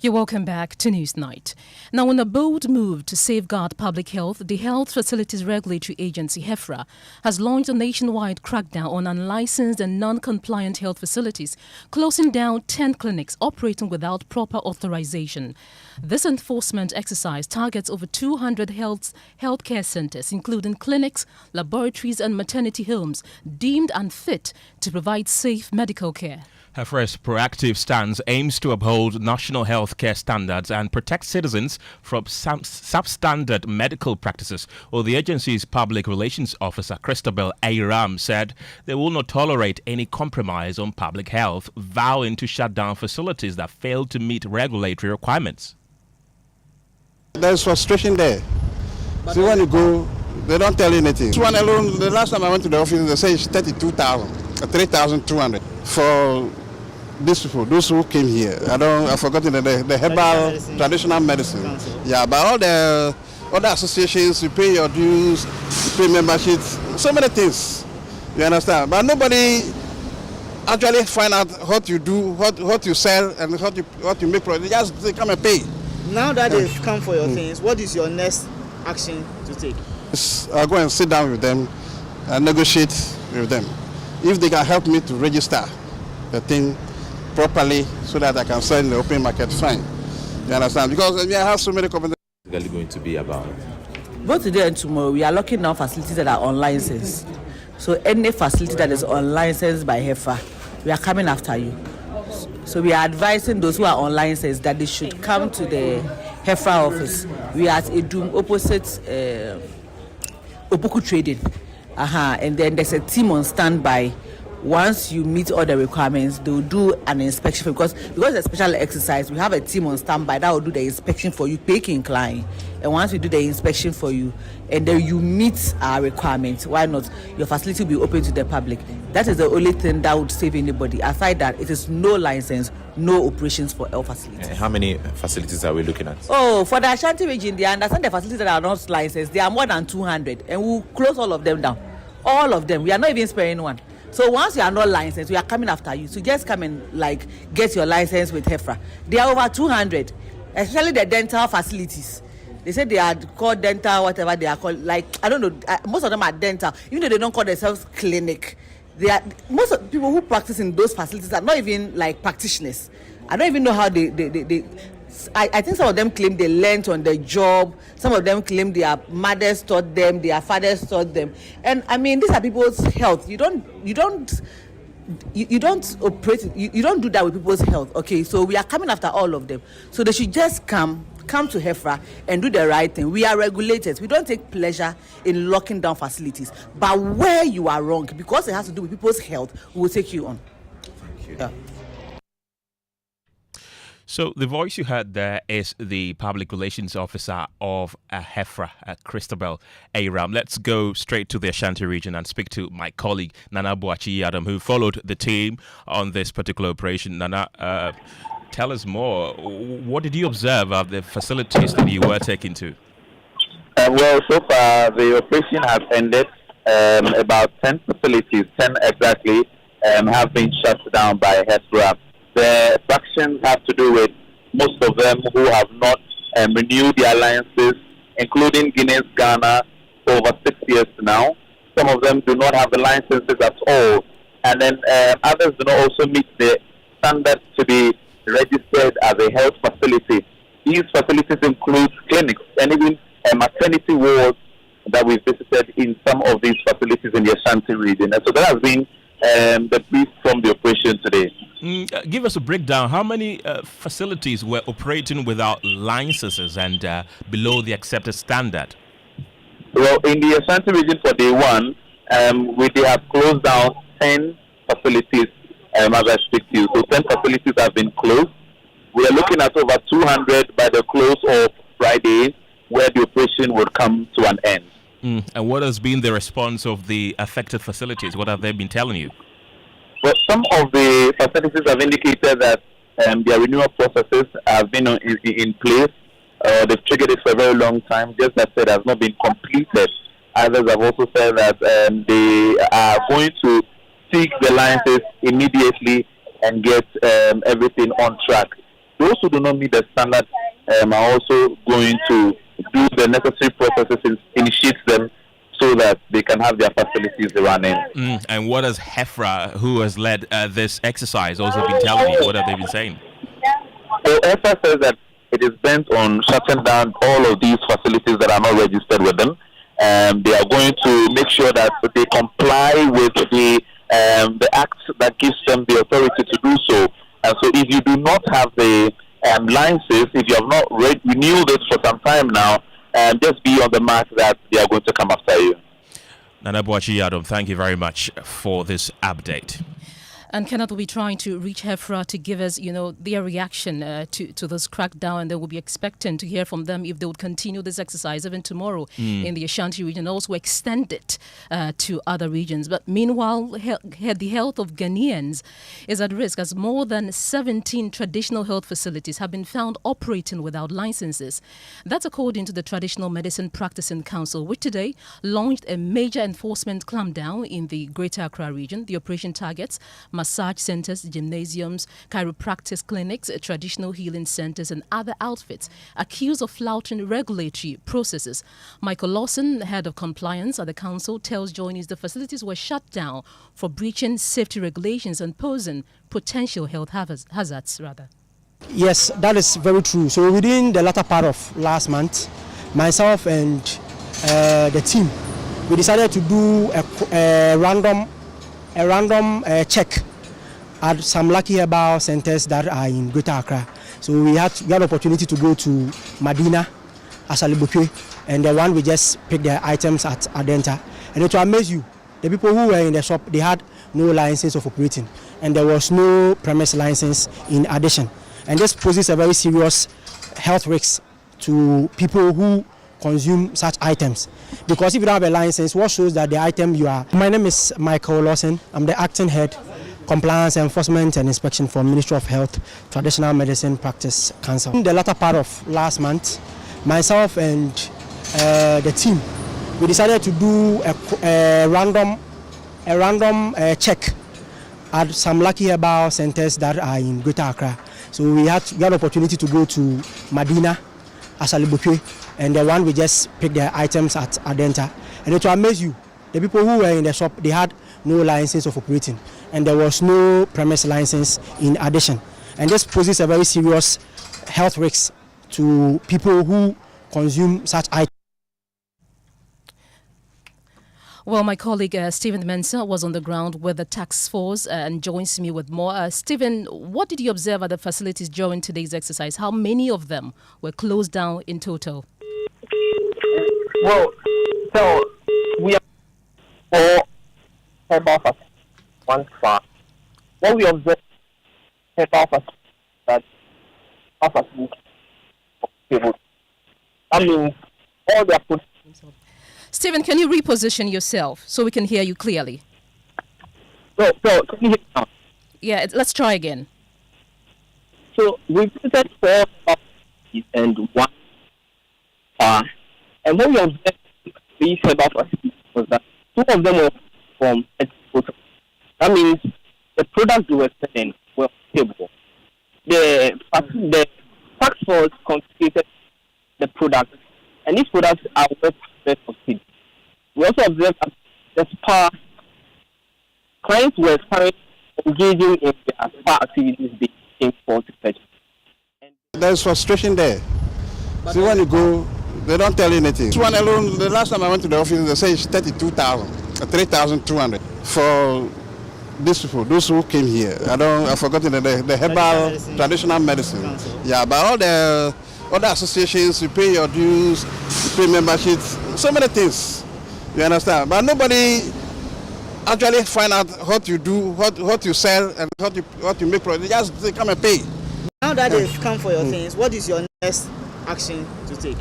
You're welcome back to Newsnight. Now, in a bold move to safeguard public health, the Health Facilities Regulatory Agency, HEFRA, has launched a nationwide crackdown on unlicensed and non-compliant health facilities, closing down 10 clinics operating without proper authorization. This enforcement exercise targets over 200 healthcare centers, including clinics, laboratories and maternity homes, deemed unfit to provide safe medical care. HEFRA's proactive stance aims to uphold national health care standards and protect citizens from substandard medical practices. Well, the agency's public relations officer, Christabel Ayram, said they will not tolerate any compromise on public health, vowing to shut down facilities that fail to meet regulatory requirements. There's frustration there. See, when you go, they don't tell you anything. This one alone, the last time I went to the office, they say it's 32,000, 3,200 for these people, those who came here. I've forgotten the herbal traditional medicine. Yeah, but all the other associations, you pay your dues, you pay memberships, so many things. You understand? But nobody actually find out what you do, what you sell, and what you make. They just say, come and pay. Now that they've come for your things, what is your next action to take? I'll go and sit down with them and negotiate with them. If they can help me to register the thing properly so that I can sell in the open market, fine. You understand? Because I have so many companies. It's going to be about. Both today and tomorrow, we are locking down facilities that are unlicensed. So any facility that is unlicensed by HEFA, we are coming after you. So we are advising those who are unlicensed that they should come to the HEFA office. We are at Edum opposite Opoku Trading. And then there's a team on standby. Once you meet all the requirements, they'll do an inspection because it's a special exercise. We have a team on standby that will do the inspection for you, pay incline. And once we do the inspection for you, and then you meet our requirements, why not? Your facility will be open to the public. That is the only thing that would save anybody. Aside that, it is no license, no operations for health facilities. How many facilities are we looking at? Oh, for the Ashanti region, they understand the facilities that are not licensed. There are more than 200, and we'll close all of them down. All of them. We are not even sparing one. So once you are not licensed, we are coming after you. So just come and get your license with HEFRA. There are over 200, especially the dental facilities. They say they are called dental, whatever they are called. Like, I don't know, most of them are dental, even though they don't call themselves clinic. They are, most of the people who practice in those facilities are not even like practitioners. I don't even know how I think some of them claim they learned on the job. Some of them claim their mothers taught them, their fathers taught them. And I mean, these are people's health. You don't operate. You don't do that with people's health. Okay, so we are coming after all of them. So they should just come to HEFRA and do the right thing. We are regulators. We don't take pleasure in locking down facilities. But where you are wrong, because it has to do with people's health, we will take you on. Thank you. Yeah. So the voice you heard there is the public relations officer of HEFRA, Christabel Aram. Let's go straight to the Ashanti region and speak to my colleague Nana Boachi Adam, who followed the team on this particular operation. Nana, tell us more. What did you observe of the facilities that you were taken to? Well, so far the operation has ended. About 10 facilities, 10 exactly, have been shut down by HEFRA. The fractions have to do with most of them who have not renewed their alliances, including Guinness, Ghana, for over 6 years now. Some of them do not have the licenses at all. And then others do not also meet the standards to be registered as a health facility. These facilities include clinics and even maternity wards that we visited in some of these facilities in the Ashanti region. And so that has been the brief from the operation today. Give us a breakdown. How many facilities were operating without licenses and below the accepted standard? Well, in the Ashanti region for day one, they have closed down 10 facilities as I speak to you. So 10 facilities have been closed. We are looking at over 200 by the close of Friday, where the operation will come to an end. And what has been the response of the affected facilities? What have they been telling you? Well, some of the facilities have indicated that their renewal processes have been in place. They've triggered it for a very long time. Just that said, has not been completed. Others have also said that they are going to seek the licenses immediately and get everything on track. Those who do not meet the standard are also going to do the necessary processes, initiate them so that they can have their facilities running. And what has HEFRA, who has led this exercise, also been telling you? What have they been saying? Well, HEFRA says that it is bent on shutting down all of these facilities that are not registered with them. They are going to make sure that they comply with the act that gives them the authority to do so. And so if you do not have the licenses, if you have not renewed it for some time now, just be on the mark that they are going to come after you. Nana Boachi Adam, thank you very much for this update. And Kenneth will be trying to reach HEFRA to give us, their reaction to this crackdown, and they will be expecting to hear from them if they would continue this exercise even tomorrow in the Ashanti region, and also extend it to other regions. But meanwhile, the health of Ghanaians is at risk, as more than 17 traditional health facilities have been found operating without licenses. That's according to the Traditional Medicine Practicing Council, which today launched a major enforcement clampdown in the Greater Accra region. The operation targets massage centers, gymnasiums, chiropractic clinics, traditional healing centers, and other outfits accused of flouting regulatory processes. Michael Lawson, head of compliance at the council, tells Joy News the facilities were shut down for breaching safety regulations and posing potential health hazards. Yes, that is very true. So within the latter part of last month, myself and the team, we decided to do a random check at some lucky herbal centers that are in Greater Accra. So we had the opportunity to go to Madina, Asalibukwe, and the one we just picked the items at Adenta. And it will amaze you, the people who were in the shop, they had no license of operating, and there was no premise license in addition. And this poses a very serious health risk to people who consume such items, because if you don't have a license, what shows that the item you are. My name is Michael Lawson. I'm the acting head, compliance, enforcement and inspection for Ministry of Health, Traditional Medicine Practice Council. In the latter part of last month, myself and the team, we decided to do a random check at some lucky herbal centers that are in Greater Accra. So we had the opportunity to go to Madina, Asalibukwe, and the one we just picked the items at Adenta. And it will amaze you, the people who were in the shop, they had no license of operating, and there was no premise license in addition. And this poses a very serious health risk to people who consume such items. Well, my colleague Stephen Mensah was on the ground with the task force and joins me with more. Stephen, what did you observe at the facilities during today's exercise? How many of them were closed down in total? Well, so we have 4 herbal facilities, 1 spa. What we observed herbal facilities that facilities people. That means all their products. Stephen, can you reposition yourself so we can hear you clearly? So can you hear me now? Yeah, let's try again. So we visited 4 facilities and 1 spa. And what we observed these herbal facilities was that 2 of them were from export. That means the products they were selling were stable. The tax force confiscated the products, and these products are well prepared for sale. We also observed that the spa clients were currently engaging in their spa activities they came for to purchase. There's frustration there. See, when you go, they don't tell you anything. This one alone, the last time I went to the office, they say it's 32,000, 3,200 for these people, those who came here. I've forgotten the herbal traditional medicine. Yeah, but all the other associations, you pay your dues, you pay memberships, so many things. You understand? But nobody actually find out what you do, what you sell, and what you make. They just come and pay. Now that they've come for your things, what is your next action to take?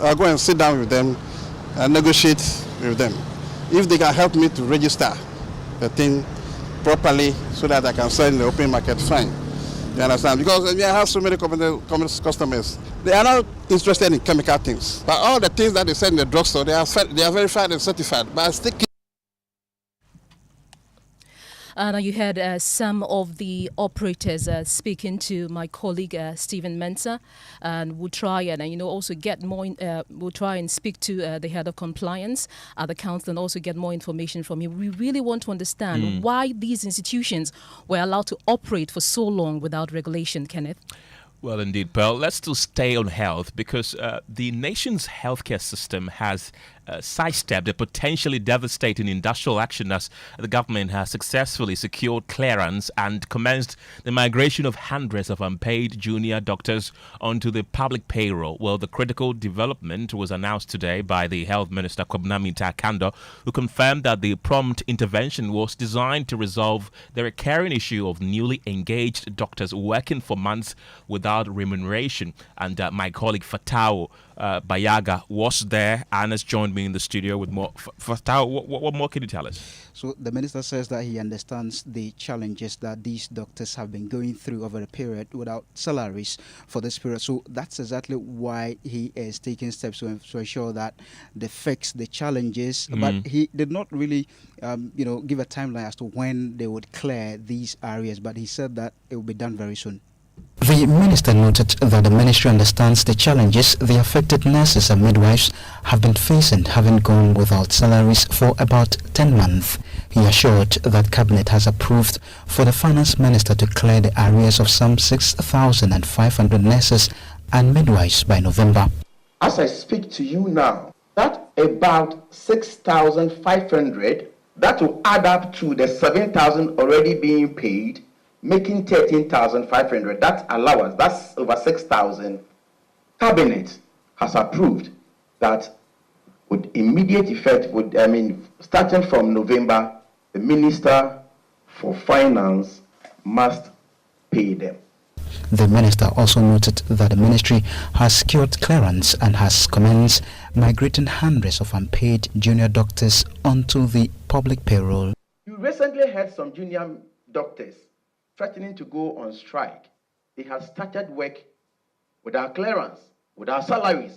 I'll go and sit down with them and negotiate with them. If they can help me to register the thing properly so that I can sell in the open market, fine. You understand? Because I have so many customers. They are not interested in chemical things. But all the things that they sell in the drugstore, they are verified and certified. But I still keep. Now you heard some of the operators speaking to my colleague Stephen Mensah, and we'll try and also get more. We'll try and speak to the head of compliance at the council and also get more information from him. We really want to understand why these institutions were allowed to operate for so long without regulation, Kenneth. Well, indeed, Pearl. Let's still stay on health because the nation's healthcare system has sidestepped a potentially devastating industrial action as the government has successfully secured clearance and commenced the migration of hundreds of unpaid junior doctors onto the public payroll. Well, the critical development was announced today by the Health Minister, Kwabena Takando, who confirmed that the prompt intervention was designed to resolve the recurring issue of newly engaged doctors working for months without remuneration. And my colleague Fatao Bayaga was there and has joined me in the studio with more. Fatao, what more can you tell us? So the minister says that he understands the challenges that these doctors have been going through over a period without salaries for this period. So that's exactly why he is taking steps to ensure that they fix the challenges. But he did not really, give a timeline as to when they would clear these areas. But he said that it will be done very soon. The minister noted that the ministry understands the challenges the affected nurses and midwives have been facing, having gone without salaries for about 10 months. He assured that Cabinet has approved for the finance minister to clear the arrears of some 6,500 nurses and midwives by November. As I speak to you now, that about 6,500, that will add up to the 7,000 already being paid, making 13,500. That's allowance. That's over 6,000. Cabinet has approved that with immediate effect, starting from November, the Minister for Finance must pay them. The minister also noted that the ministry has secured clearance and has commenced migrating hundreds of unpaid junior doctors onto the public payroll. You recently had some junior doctors threatening to go on strike. They have started work without clearance, without salaries,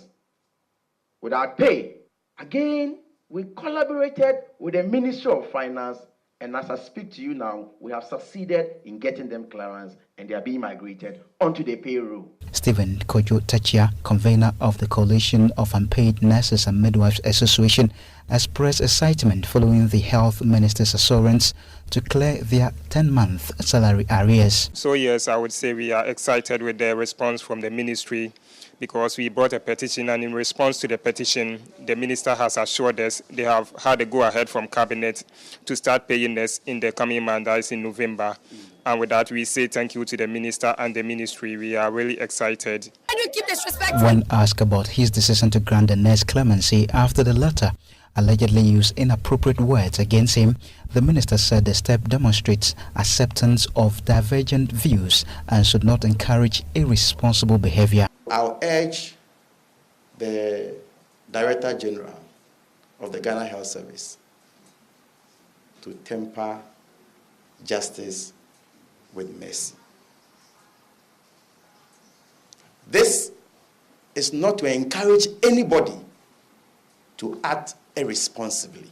without pay. Again, we collaborated with the Ministry of Finance And as I speak to you now, we have succeeded in getting them clearance and they are being migrated onto the payroll. Stephen Kojo Tachia, convener of the Coalition of Unpaid Nurses and Midwives Association, expressed excitement following the Health Minister's assurance to clear their 10-month salary arrears. So yes, I would say we are excited with the response from the ministry because we brought a petition, and in response to the petition, the minister has assured us they have had a go-ahead from Cabinet to start paying us in the coming month, that is in November. And with that, we say thank you to the minister and the ministry. We are really excited. When asked about his decision to grant the nurse clemency after the latter allegedly used inappropriate words against him, the minister said the step demonstrates acceptance of divergent views and should not encourage irresponsible behavior. I'll urge the Director General of the Ghana Health Service to temper justice with mercy. This is not to encourage anybody to act irresponsibly.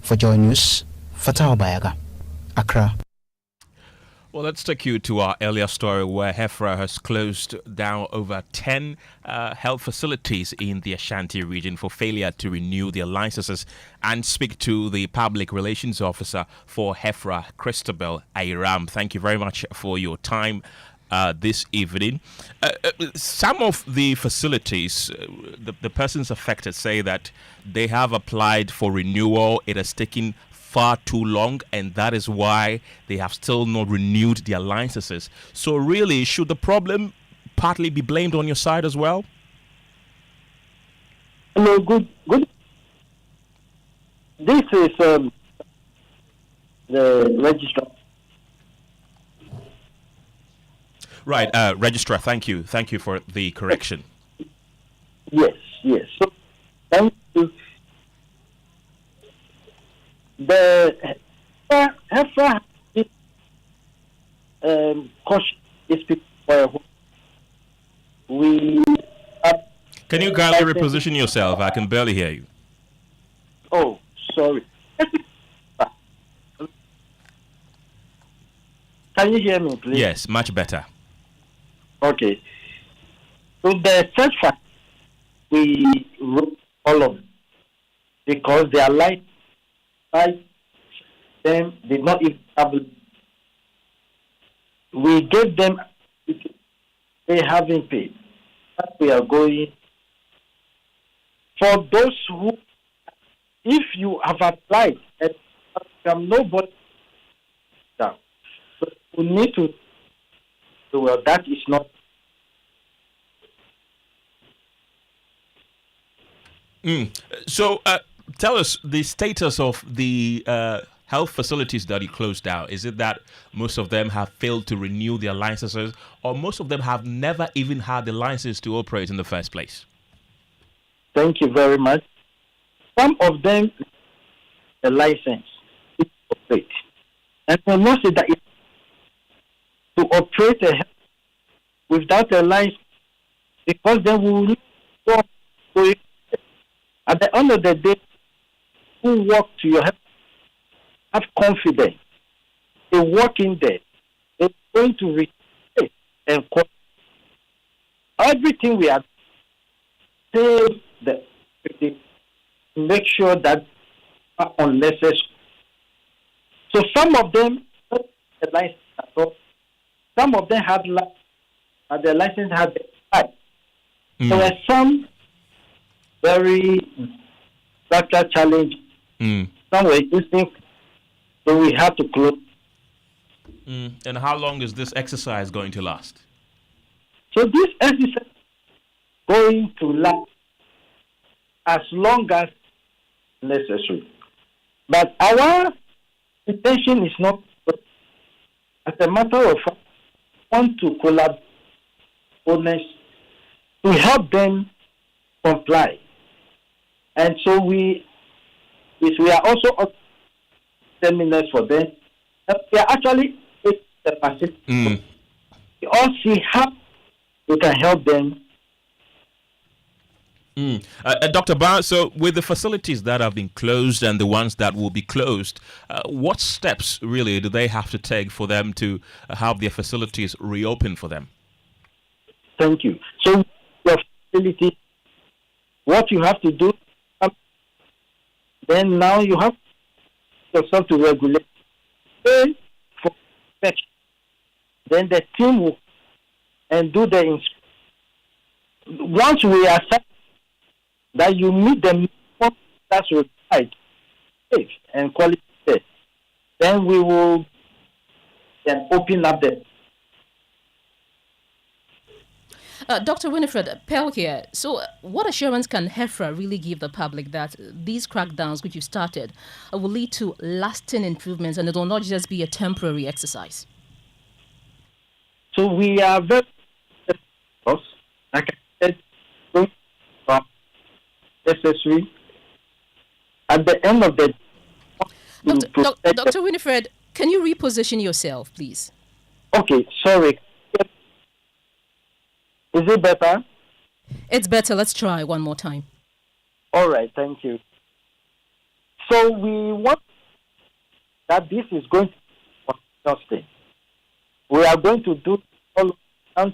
For Joy News, Fatah Bayaga, Accra. Well, let's take you to our earlier story where HEFRA has closed down over 10 health facilities in the Ashanti region for failure to renew their licenses, and speak to the public relations officer for HEFRA, Christabel Airam. Thank you very much for your time this evening. Some of the facilities, the persons affected say that they have applied for renewal. It has taken far too long, and that is why they have still not renewed their licenses. So really, should the problem partly be blamed on your side as well? No, good. This is the registrar. Right, Registrar, thank you. Thank you for the correction. Yes. So, thank you. The HEFRA caution is people. We can you kindly reposition yourself? I can barely hear you. Oh, sorry. Can you hear me, please? Yes, much better. Okay. So the first fact, we wrote all of them because they are like them did not even have. We gave them, they haven't paid. But we are going for those who, if you have applied and from nobody down, so you need to. Well, that is not. So, tell us the status of the health facilities that you closed down. Is it that most of them have failed to renew their licenses, or most of them have never even had the license to operate in the first place? Thank you very much. Some of them, the license to operate, and for most of that, to operate without a license, because they will not go. At the end of the day, who walk to your health, have confidence. They walk in there. They're going to replace and everything we have saved make sure that are unnecessary. So some of them have the license at all. Some of them have the license has been applied. There were some very structural challenge. Some were existing, so we had to close. And how long is this exercise going to last? So this exercise is going to last as long as necessary. But our intention is not, as a matter of fact, want to collaborate to help them comply. And so we are also seminars for them. We are actually the facility. We all see how we can help them Dr. Barr, so with the facilities that have been closed and the ones that will be closed, what steps really do they have to take for them to have their facilities reopen for them? Thank you. So your facility, what you have to do, then now you have yourself to regulate for inspection. Then the team will and do the inspection. Once we accept that you meet the minimum that's required and quality, then we will then open up the. Dr. Winifred, Pell here. So, what assurance can HEFRA really give the public that these crackdowns, which you started, will lead to lasting improvements and it will not just be a temporary exercise? So, we are very, like I said, necessary. At the end of the day, Dr. Winifred, can you reposition yourself, please? Okay, sorry. Is it better? It's better. Let's try one more time. All right, thank you. So we want that this is going to be consistent. We are going to do all and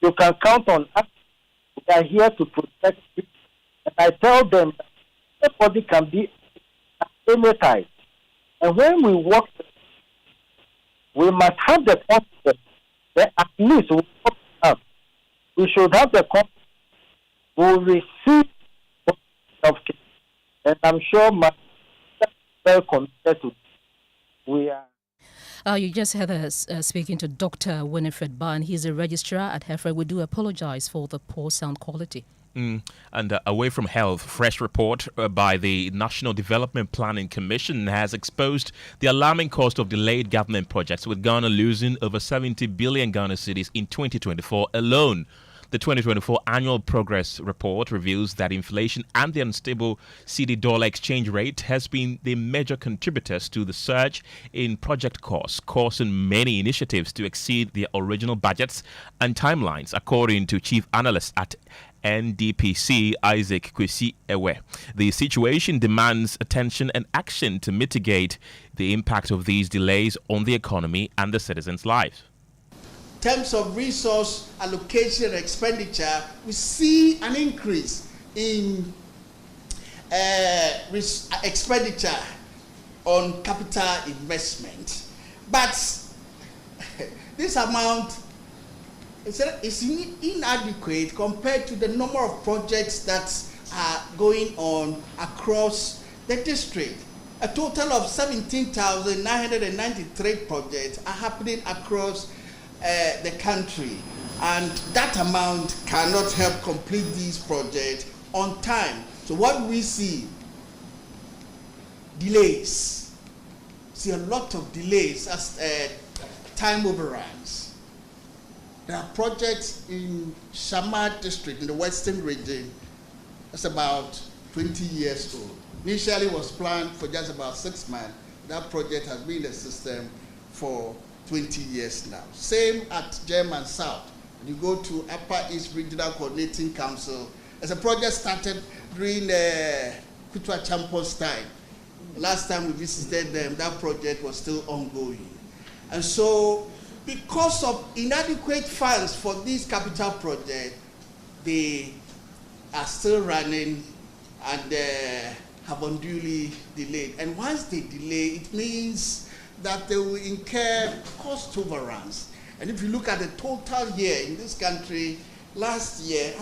you can count on us. We are here to protect you. And I tell them that everybody can be at any time. And when we work, we must have the confidence that at least we should have the confidence we will receive of care. And I'm sure my very committed to we are. You just heard us speaking to Dr. Winifred Ban. He's a registrar at HEFRA. We do apologize for the poor sound quality. And away from health, fresh report by the National Development Planning Commission has exposed the alarming cost of delayed government projects, with Ghana losing over 70 billion Ghana cedis in 2024 alone. The 2024 annual progress report reveals that inflation and the unstable cedi-dollar exchange rate has been the major contributors to the surge in project costs, causing many initiatives to exceed their original budgets and timelines, according to Chief Analyst at NDPC Isaac Kwesi Ewe. The situation demands attention and action to mitigate the impact of these delays on the economy and the citizens' lives. In terms of resource allocation and expenditure, we see an increase in expenditure on capital investment. But this amount is inadequate compared to the number of projects that are going on across the district. A total of 17,993 projects are happening across the country, and that amount cannot help complete these projects on time. So what we see, delays. See a lot of delays as time overruns. There are projects in Shama district in the western region that's about 20 years old. Initially was planned for just about 6 months. That project has been in the system for 20 years now. Same at German South. You go to Upper East Regional Coordinating Council. As a project started during Kutwa Champon's time. Last time we visited them, that project was still ongoing. And so, because of inadequate funds for these capital projects, they are still running and have unduly delayed. And once they delay, it means that they will incur cost overruns. And if you look at the total year in this country, last year,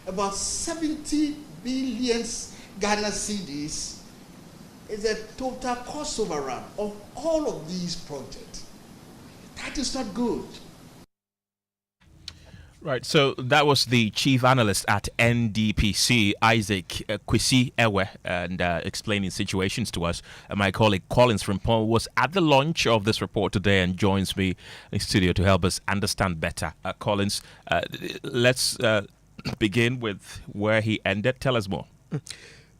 about 70 billion Ghana cedis is a total cost overrun of all of these projects. That is not good. Right, so that was the chief analyst at NDPC, Isaac Kwesi Ewe, and explaining situations to us. My colleague Collins from Paul was at the launch of this report today and joins me in studio to help us understand better. Collins, let's begin with where he ended. Tell us more.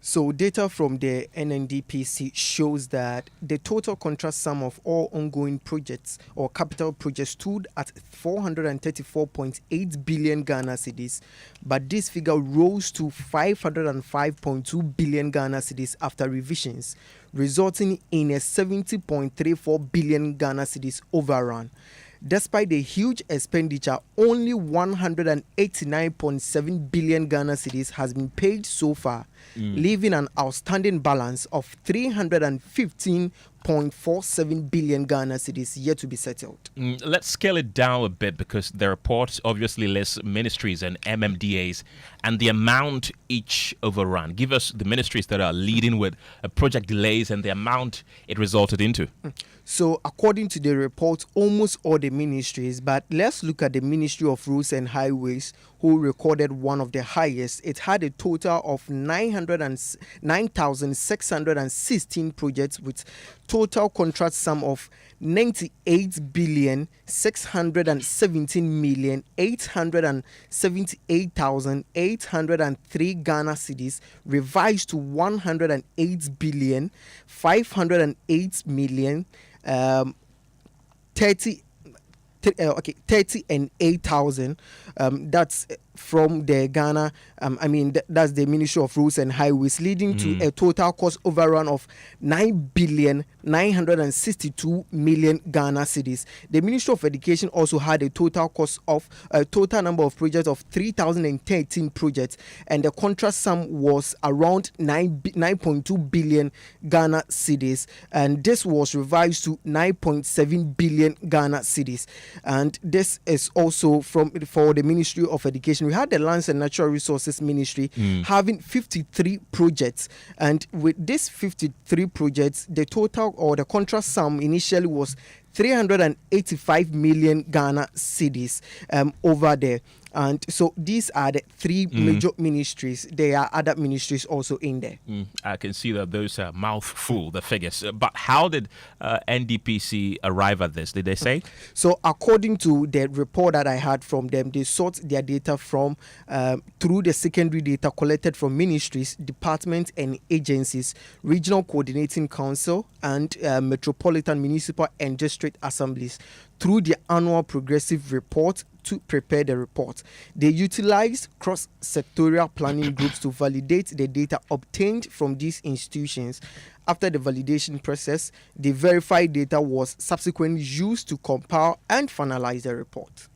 So data from the NNDPC shows that the total contract sum of all ongoing projects or capital projects stood at 434.8 billion Ghana cedis, but this figure rose to 505.2 billion Ghana cedis after revisions, resulting in a 70.34 billion Ghana cedis overrun. Despite the huge expenditure, only 189.7 billion Ghana cedis has been paid so far, leaving an outstanding balance of 315.47 billion Ghana cedis yet to be settled. Let's scale it down a bit, because the report obviously lists ministries and MMDAs and the amount each overrun. Give us the ministries that are leading with project delays and the amount it resulted into. So, according to the report, almost all the ministries, but let's look at the Ministry of Roads and Highways, who recorded one of the highest. It had a total of 9,616 projects with total contract sum of 98,617,878,803 Ghana cedis, revised to 108,508,000,030 and 8,000. That's from the Ghana, that's the Ministry of Roads and Highways, leading to a total cost overrun of 9,962,000,000 Ghana cedis. The Ministry of Education also had a total number of projects of 3,013 projects, and the contract sum was around 9.2 billion Ghana cedis, and this was revised to 9.7 billion Ghana cedis. And this is also for the Ministry of Education. We had the Lands and Natural Resources Ministry having 53 projects, and with these 53 projects, the total or the contract sum initially was 385 million Ghana cedis over there. And so these are the three major ministries. There are other ministries also in there. I can see that those are mouthful, the figures. But how did NDPC arrive at this? Did they say? So according to the report that I had from them, they sought their data from through the secondary data collected from ministries, departments and agencies, regional coordinating council and metropolitan, municipal and district assemblies through the annual progressive report to prepare the report. They utilize cross-sectorial planning groups to validate the data obtained from these institutions. After the validation process, the verified data was subsequently used to compile and finalize the report.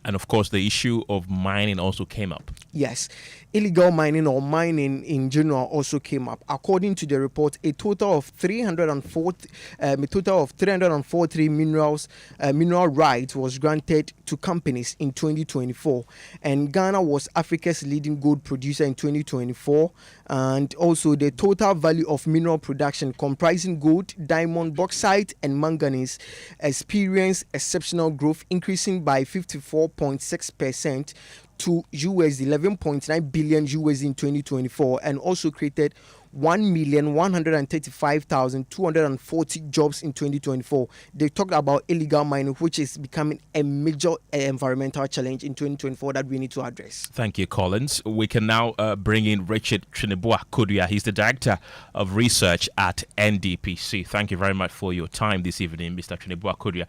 And of course, the issue of mining also came up. Yes, illegal mining or mining in general also came up. According to the report, a total of 343 mineral rights was granted to companies in 2024, and Ghana was Africa's leading gold producer in 2024. And also, the total value of mineral production comprising gold, diamond, bauxite, and manganese experienced exceptional growth, increasing by 54.6% to US $11.9 billion US in 2024, and also created 1,135,240 jobs in 2024. They talked about illegal mining, which is becoming a major environmental challenge in 2024 that we need to address. Thank you, Collins. We can now bring in Richard Kojo. He's the Director of Research at NDPC. Thank you very much for your time this evening, Mr. Kojo.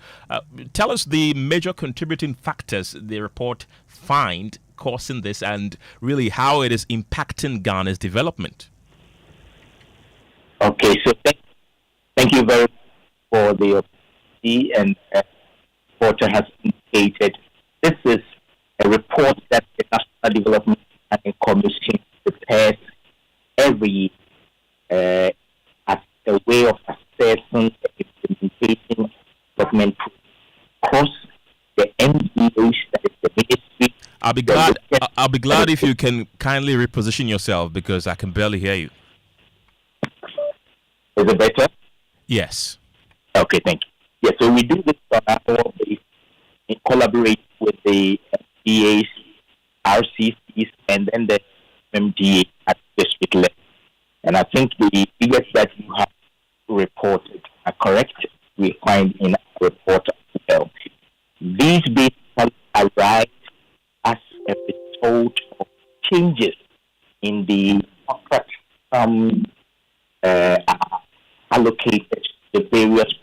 Tell us the major contributing factors the report find causing this, and really how it is impacting Ghana's development. Okay, so thank you very much for the opportunity, and Volta has indicated this is a report that the National Development Planning Commission prepares every year as a way of assessing the implementation of development across the NGOs, that is the ministry. I'll be glad if you can kindly reposition yourself, because I can barely hear you. Is it better? Yes. Okay, thank you. Yeah, so we do this on an annual basis in collaborate with the DAs, RCCs, and then the MDA at district level. And I think the figures that you have reported are correct. We find in our report as well. These basically arise as a result of changes in the contract some are allocated to the various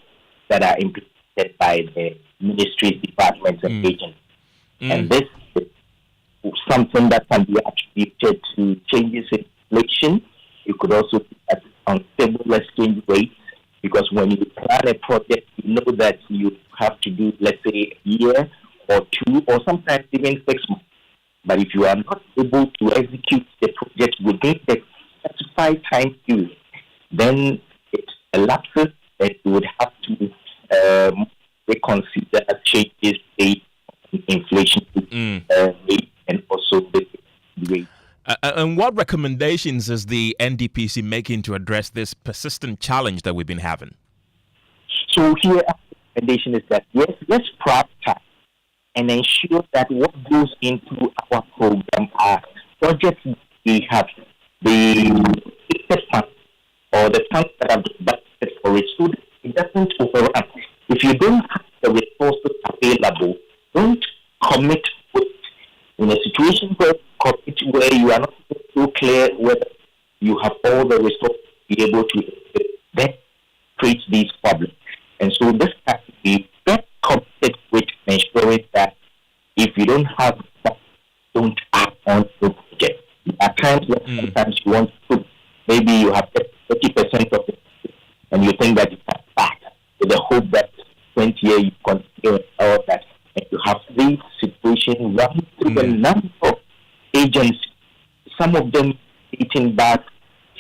that are implemented by the ministries, departments, and agencies. And this is something that can be attributed to changes in inflation. You could also see that unstable exchange rates, because when you plan a project, you know that you have to do, let's say, a year or two, or sometimes even 6 months. But if you are not able to execute the project within the specified time period, then it elapses, and you would have to reconsider changes based on inflation rate and also the rate. And what recommendations is the NDPC making to address this persistent challenge that we've been having? So here, our recommendation is that yes, let's prioritize and ensure that what goes into our program are projects we have the funds or the funds that have been budgeted for it, so that it doesn't overrun. If you don't have the resources available, don't commit with it. In a situation where you are not so clear whether you have all the resources to be able to then create these problems. And so this has to be very committed with ensuring that if you don't have that, don't act on the project. At times, sometimes you want to, maybe you have 30% of it, and you think that you can start with the hope that 20 years you continue all that, and you have these situations running through a number of agencies, some of them dating back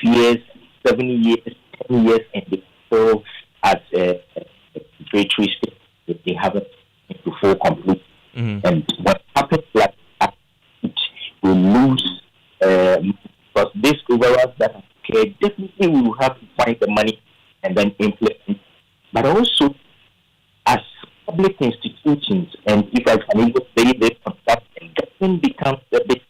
years, 7 years, 10 years, and they still as a regulatory state, they haven't to full complete. And what happens like that, it will lose because this overruns that okay, definitely we will have to find the money and then implement. But also, as public institutions, and if I can even say this, government becomes a bit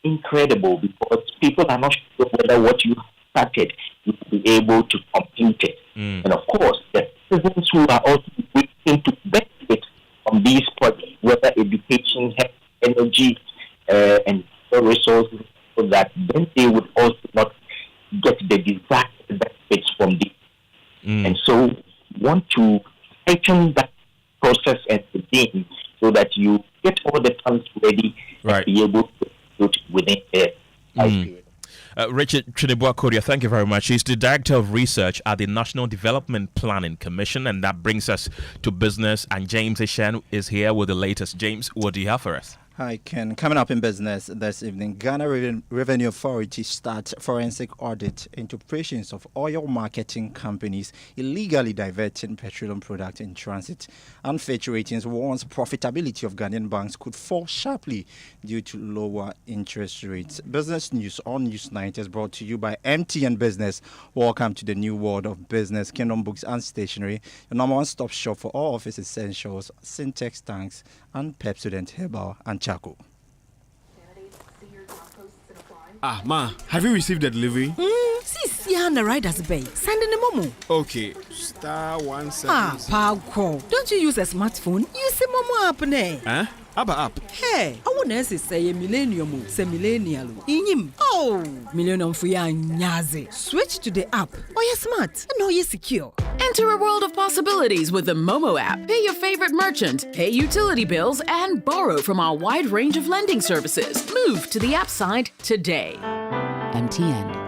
incredible because people are not sure whether what you started you will be able to complete it. And of course, the citizens who are also waiting to benefit from these projects, whether education, health, energy, and resources, so that then they would also not get the desired benefits from this. And so, want to tighten that process and the game so that you get all the funds ready and be able to do it within a time period. Richard Kojo, thank you very much. He's the Director of Research at the National Development Planning Commission, and that brings us to business. And James Ishen is here with the latest. James, what do you have for us? Hi, Ken. Coming up in business this evening, Ghana Revenue Authority starts forensic audit into operations of oil marketing companies illegally diverting petroleum products in transit. And Fitch Ratings warns profitability of Ghanaian banks could fall sharply due to lower interest rates. Business news on Newsnight is brought to you by MTN Business. Welcome to the new world of business. Kingdom Books and Stationery, your number one stop shop for all office essentials, Syntex tanks, and Pepsodent Herbal and Charcoal. Ah, Ma, have you received the delivery? See how the rider's bay. Send in the momo. Okay, star 176. Ah, power. Don't you use a smartphone? Use the momo app, ne? Huh? Abba app. Hey, I want to say a millennium, say millennial. Inim. Oh, millennium for ya nyaze. Switch to the app. Oh, you're smart. No, you're secure. Enter a world of possibilities with the Momo app. Pay your favorite merchant, pay utility bills, and borrow from our wide range of lending services. Move to the app side today. MTN.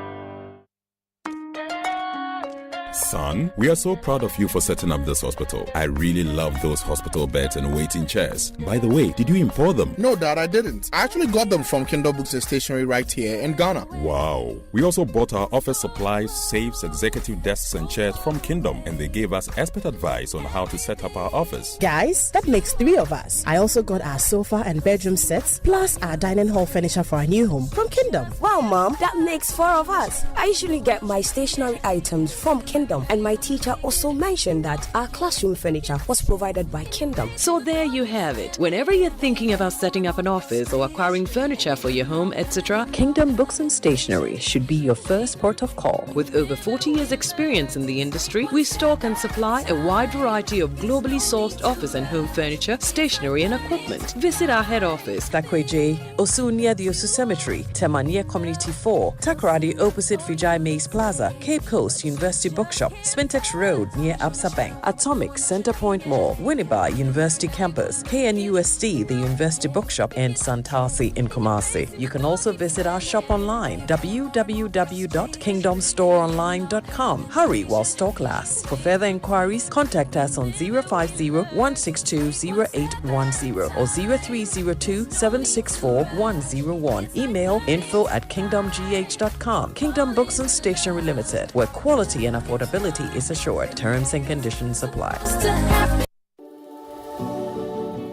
Son, we are so proud of you for setting up this hospital. I really love those hospital beds and waiting chairs. By the way, did you import them? No, Dad, I didn't. I actually got them from Kingdom Books and Stationery right here in Ghana. Wow. We also bought our office supplies, safes, executive desks, and chairs from Kingdom, and they gave us expert advice on how to set up our office. Guys, that makes 3 of us. I also got our sofa and bedroom sets, plus our dining hall furniture for our new home from Kingdom. Wow, Mom, that makes 4 of us. I usually get my stationery items from Kingdom. Kingdom. And my teacher also mentioned that our classroom furniture was provided by Kingdom. So there you have it. Whenever you're thinking about setting up an office or acquiring furniture for your home, etc., Kingdom Books and Stationery should be your first port of call. With over 40 years experience in the industry, we stock and supply a wide variety of globally sourced office and home furniture, stationery and equipment. Visit our head office, Takweje, Osu near the Osu Cemetery, Tema near Community 4, Takoradi opposite Vijay Mays Plaza, Cape Coast University Bookshop, Spintex Road near Absa Bank, Atomic Center Point Mall, Winneba University Campus, KNUST, the University Bookshop, and Santasi in Kumasi. You can also visit our shop online, www.kingdomstoreonline.com. Hurry while stock lasts. For further inquiries, contact us on 050-162-0810 or 0302-764-101. Email info@kingdomgh.com. Kingdom Books and Stationery Limited, where quality and affordability is assured. Terms and conditions apply.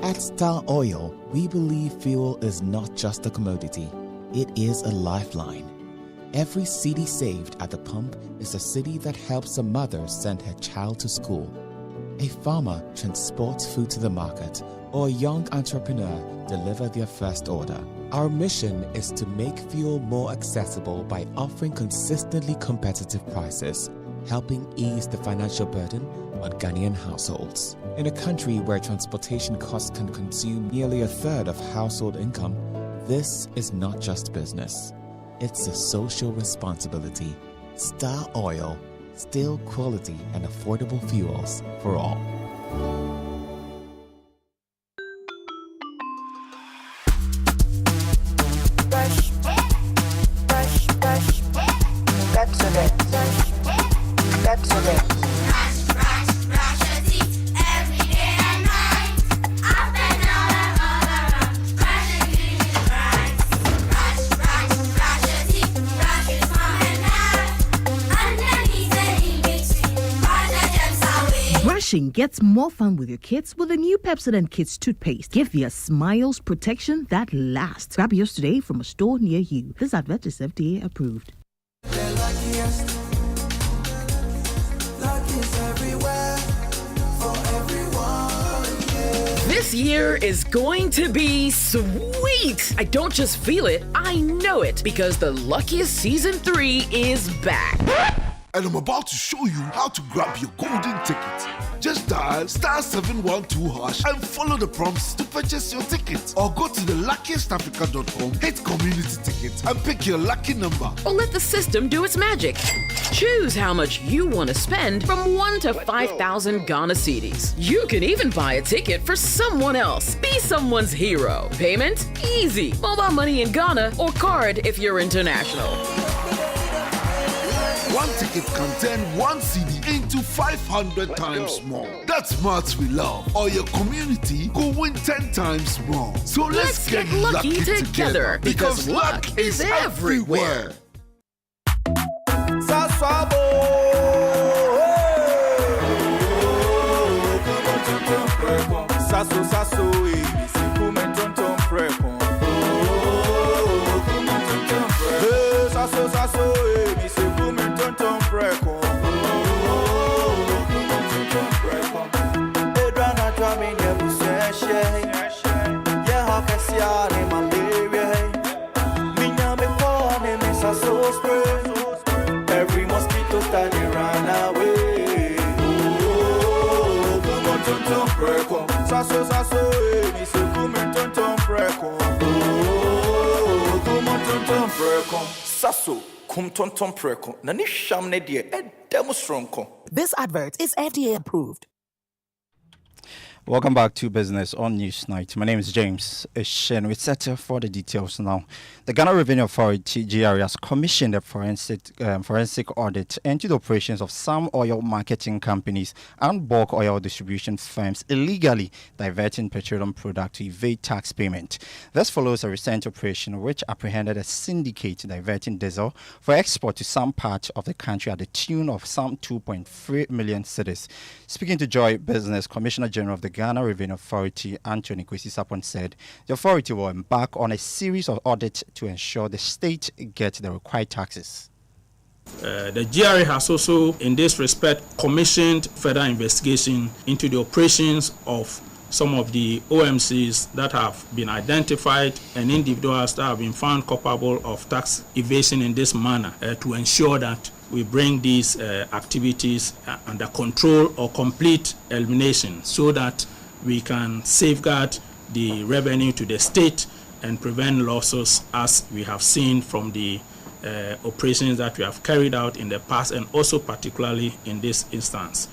At Star Oil, we believe fuel is not just a commodity, it is a lifeline. Every cedi saved at the pump is a cedi that helps a mother send her child to school. A farmer transports food to the market, or a young entrepreneur deliver their first order. Our mission is to make fuel more accessible by offering consistently competitive prices, helping ease the financial burden on Ghanaian households. In a country where transportation costs can consume nearly a third of household income, this is not just business. It's a social responsibility. Star Oil, still quality and affordable fuels for all. Brushing gets more fun with your kids with the new Pepsodent Kids toothpaste. Give your smiles protection that lasts. Grab yours today from a store near you. This advert is FDA approved. This year is going to be sweet. I don't just feel it, I know it, because the Luckiest Season 3 is back. And I'm about to show you how to grab your golden ticket. Just dial *712# and follow the prompts to purchase your ticket. Or go to theluckiestafrica.com, hit community tickets, and pick your lucky number. Or let the system do its magic. Choose how much you want to spend from 1 to 5,000 Ghana cedis. You can even buy a ticket for someone else. Be someone's hero. Payment? Easy. Mobile money in Ghana or card if you're international. One ticket can turn one cedi into 500 times more. That's maths we love. Or your community go win 10 times more. So let's get lucky together because luck is everywhere. Every mosquito study run away. This advert is FDA approved. Welcome back to Business on Newsnight. My name is James Eshen. We settle for the details now. The Ghana Revenue Authority, GRA, has commissioned a forensic audit into the operations of some oil marketing companies and bulk oil distribution firms illegally diverting petroleum product to evade tax payment. This follows a recent operation which apprehended a syndicate diverting diesel for export to some part of the country at the tune of some 2.3 million cedis. Speaking to Joy Business, Commissioner General of the Ghana Revenue Authority, Anthony Kwesi Sapon, said the authority will embark on a series of audits to ensure the state gets the required taxes. The GRA has also, in this respect, commissioned further investigation into the operations of some of the OMCs that have been identified and individuals that have been found culpable of tax evasion in this manner to ensure that we bring these activities under control or complete elimination so that we can safeguard the revenue to the state and prevent losses as we have seen from the operations that we have carried out in the past and also particularly in this instance.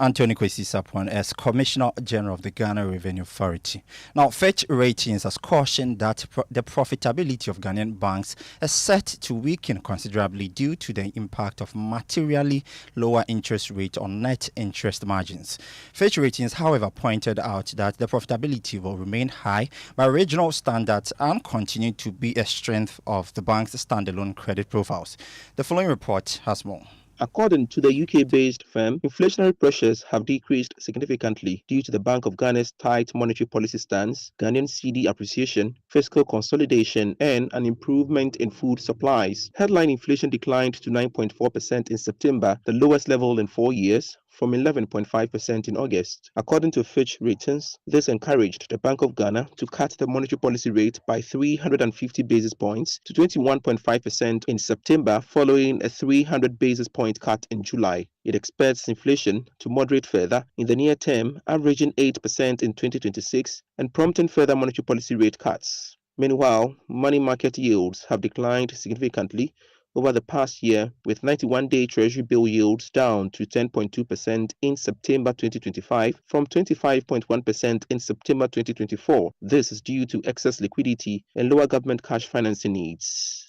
Anthony Kwesi Sapwan as Commissioner General of the Ghana Revenue Authority. Now, Fitch Ratings has cautioned that the profitability of Ghanaian banks is set to weaken considerably due to the impact of materially lower interest rate on net interest margins. Fitch Ratings, however, pointed out that the profitability will remain high by regional standards and continue to be a strength of the bank's standalone credit profiles. The following report has more. According to the UK-based firm, inflationary pressures have decreased significantly due to the Bank of Ghana's tight monetary policy stance, Ghanaian cedi appreciation, fiscal consolidation, and an improvement in food supplies. Headline inflation declined to 9.4% in September, the lowest level in 4 years, from 11.5% in August. According to Fitch Ratings, this encouraged the Bank of Ghana to cut the monetary policy rate by 350 basis points to 21.5% in September, following a 300 basis point cut in July. It expects inflation to moderate further in the near term, averaging 8% in 2026 and prompting further monetary policy rate cuts. Meanwhile, money market yields have declined significantly over the past year, with 91-day Treasury bill yields down to 10.2% in September 2025 from 25.1% in September 2024. This is due to excess liquidity and lower government cash financing needs.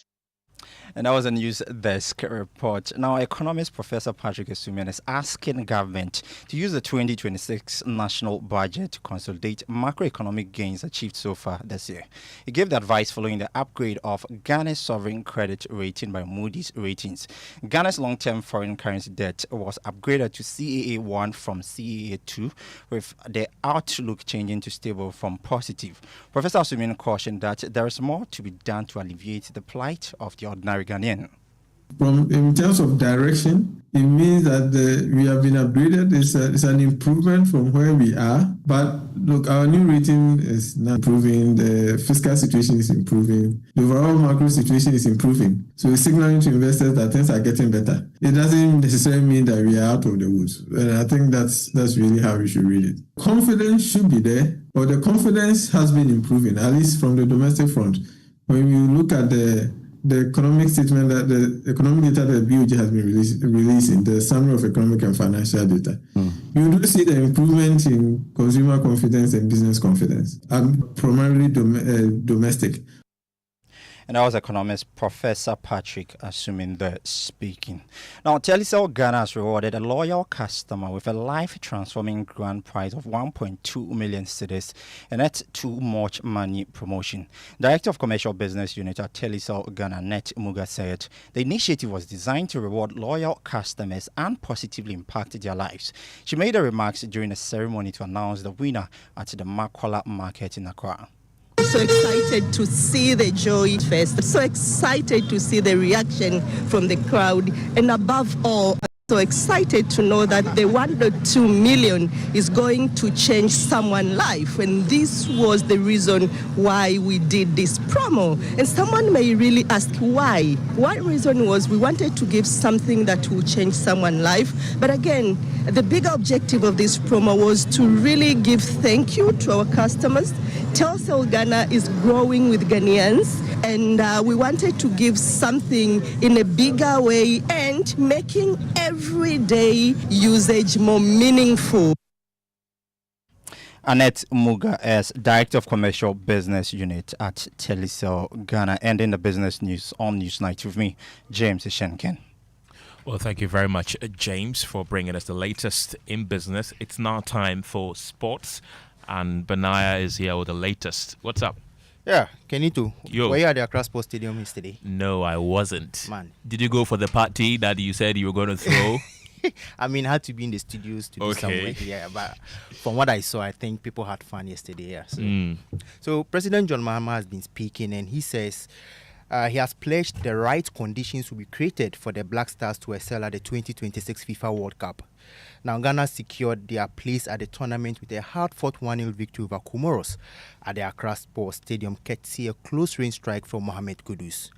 And that was a news desk report. Now, economist Professor Patrick Esumian is asking government to use the 2026 national budget to consolidate macroeconomic gains achieved so far this year. He gave the advice following the upgrade of Ghana's sovereign credit rating by Moody's Ratings. Ghana's long-term foreign currency debt was upgraded to CAA1 from CAA2, with the outlook changing to stable from positive. Professor Esumian cautioned that there is more to be done to alleviate the plight of the ordinary Ghanaian. In terms of direction, it means that we have been upgraded. It's an improvement from where we are. But look, our new rating is now improving. The fiscal situation is improving. The overall macro situation is improving. So it's signaling to investors that things are getting better. It doesn't necessarily mean that we are out of the woods. And I think that's really how we should read it. Confidence should be there, but the confidence has been improving, at least from the domestic front. When you look at the economic statement, that the economic data that BOG has been releasing, the summary of economic and financial data, you do see the improvement in consumer confidence and business confidence, primarily domestic. And that was economist Professor Patrick Esumian there speaking. Now, Telecel Ghana has rewarded a loyal customer with a life-transforming grand prize of 1.2 million cedis, and that's too much money promotion. Director of Commercial Business Unit at Telecel Ghana, Net Muga, said the initiative was designed to reward loyal customers and positively impact their lives. She made the remarks during a ceremony to announce the winner at the Makola Market in Accra. So excited to see the joy fest, so excited to see the reaction from the crowd, and above all, so excited to know that the 1.2 million is going to change someone's life, and this was the reason why we did this promo. And someone may really ask why. One reason was we wanted to give something that will change someone's life, but again, the bigger objective of this promo was to really give thank you to our customers. Telecel Ghana is growing with Ghanaians, and we wanted to give something in a bigger way and making everyday usage more meaningful. Annette Muga as Director of Commercial Business Unit at Telecel Ghana, ending the business news on Newsnight with me, James Shenken. Well, thank you very much, James, for bringing us the latest in business. It's now time for sports, and Benaya is here with the latest. What's up? Yeah, Kenito. Yo. Were you at the Accra Sports Stadium yesterday? No, I wasn't. Man. Did you go for the party that you said you were going to throw? I mean, I had to be in the studios to do some work. Yeah, but from what I saw, I think people had fun yesterday. Yeah. So President John Mahama has been speaking, and he says He has pledged the right conditions will be created for the Black Stars to excel at the 2026 FIFA World Cup. Now, Ghana secured their place at the tournament with a hard-fought 1-0 victory over Comoros at the Accra Sports Stadium, courtesy a close-range strike from Mohamed Kudus.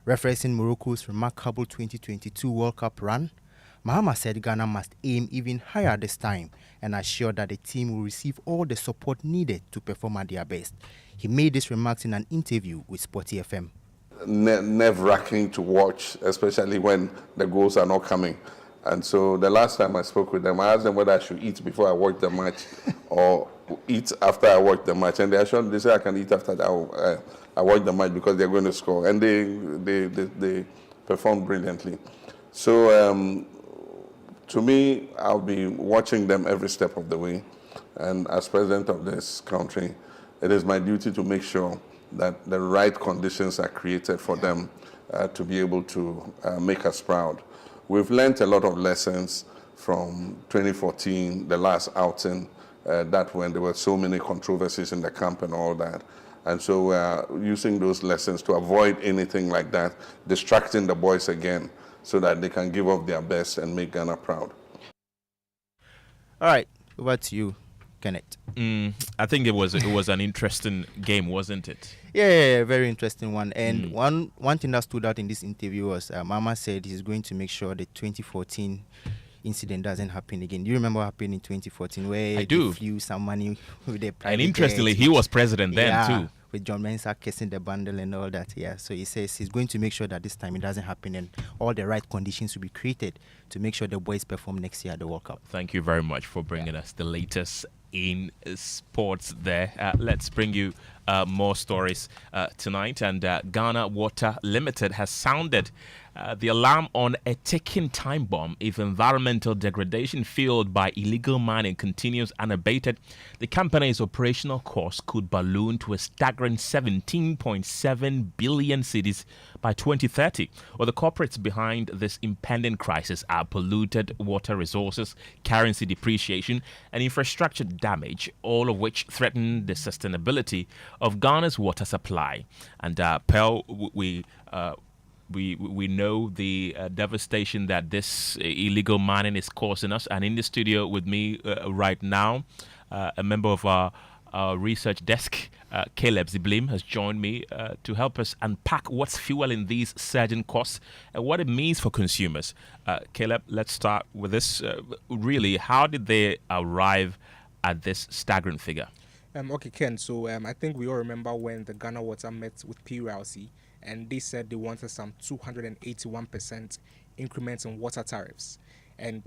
Referencing Morocco's remarkable 2022 World Cup run, Mahama said Ghana must aim even higher this time and assured that the team will receive all the support needed to perform at their best. He made these remarks in an interview with Sporty FM. Nerve-wracking to watch, especially when the goals are not coming. And so the last time I spoke with them, I asked them whether I should eat before I watch the match or eat after I watch the match. And they said I can eat after I watch the match because they're going to score. And they performed brilliantly. So to me, I'll be watching them every step of the way. And as president of this country, it is my duty to make sure that the right conditions are created for them to be able to make us proud. We've learned a lot of lessons from 2014, the last outing, that when there were so many controversies in the camp and all that. And so we're using those lessons to avoid anything like that, distracting the boys again so that they can give up their best and make Ghana proud. All right, over to you, Kenneth. I think it was an interesting game, wasn't it? Yeah, very interesting one. And one thing that stood out in this interview was Mama said he's going to make sure the 2014 incident doesn't happen again. Do you remember what happened in 2014 where I do. They flew some money with their private And interestingly, jets, he was president then too. With John Mensah kissing the bundle and all that. Yeah, so he says he's going to make sure that this time it doesn't happen and all the right conditions will be created to make sure the boys perform next year at the World Cup. Thank you very much for bringing us the latest in sports there. Let's bring you more stories tonight. And Ghana Water Limited has sounded the alarm on a ticking time bomb. If environmental degradation fueled by illegal mining continues unabated, the company's operational cost could balloon to a staggering 17.7 billion cedis by 2030. Well, the corporates behind this impending crisis are polluted water resources, currency depreciation, and infrastructure damage, all of which threaten the sustainability of Ghana's water supply. And Pearl, we know the devastation that this illegal mining is causing us. And in the studio with me right now, a member of our research desk, Caleb Ziblim, has joined me to help us unpack what's fueling these surging costs and what it means for consumers. Caleb, let's start with this. Really, how did they arrive at this staggering figure? Okay, Ken, so I think we all remember when the Ghana Water met with PULC and they said they wanted some 281% increments in water tariffs. And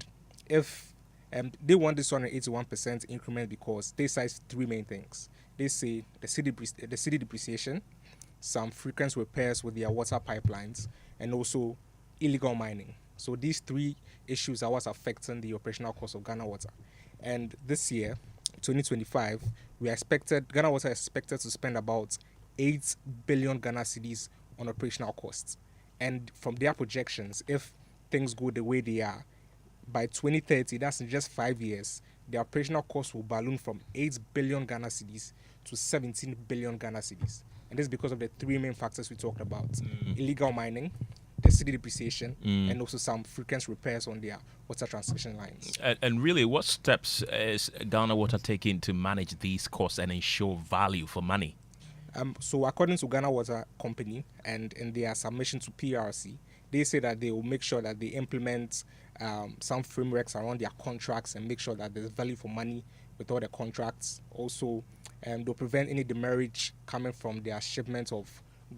if they want this 281% increment because they cite three main things. They say the city depreciation, some frequent repairs with their water pipelines, and also illegal mining. So these three issues are what's affecting the operational cost of Ghana Water. And this year, 2025, Ghana Water is expected to spend about 8 billion Ghana cedis on operational costs. And from their projections, if things go the way they are, by 2030, that's in just 5 years, the operational cost will balloon from 8 billion Ghana cedis to 17 billion Ghana cedis. And this is because of the three main factors we talked about. Illegal mining, the city depreciation, and also some frequent repairs on their water transmission lines. And really, what steps is Ghana Water taking to manage these costs and ensure value for money? So according to Ghana Water Company and in their submission to PRC, they say that they will make sure that they implement some frameworks around their contracts and make sure that there's value for money with all the contracts. Also, they'll prevent any demurrage coming from their shipment of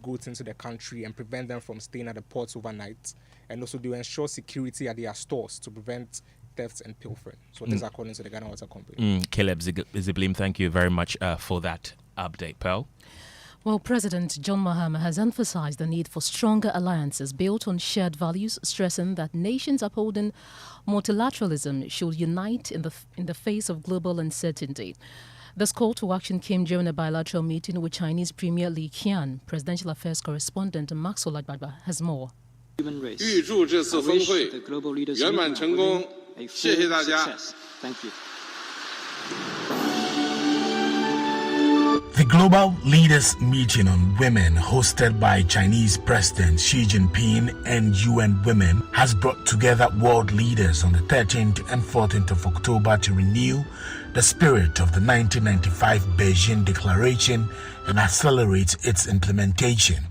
goods into the country and prevent them from staying at the ports overnight. And also, they will ensure security at their stores to prevent thefts and pilfering. So this is according to the Ghana Water Company. Caleb Ziblim, thank you very much for that update. Pearl? Well, President John Mahama has emphasized the need for stronger alliances built on shared values, stressing that nations upholding multilateralism should unite in the face of global uncertainty. This call to action came during a bilateral meeting with Chinese Premier Li Qian. Presidential Affairs correspondent Maxwell Agbagba has more. 预祝这次峰会圆满成功，谢谢大家。 Thank you. The Global Leaders Meeting on Women, hosted by Chinese President Xi Jinping and UN Women, has brought together world leaders on the 13th and 14th of October to renew the spirit of the 1995 Beijing Declaration and accelerate its implementation.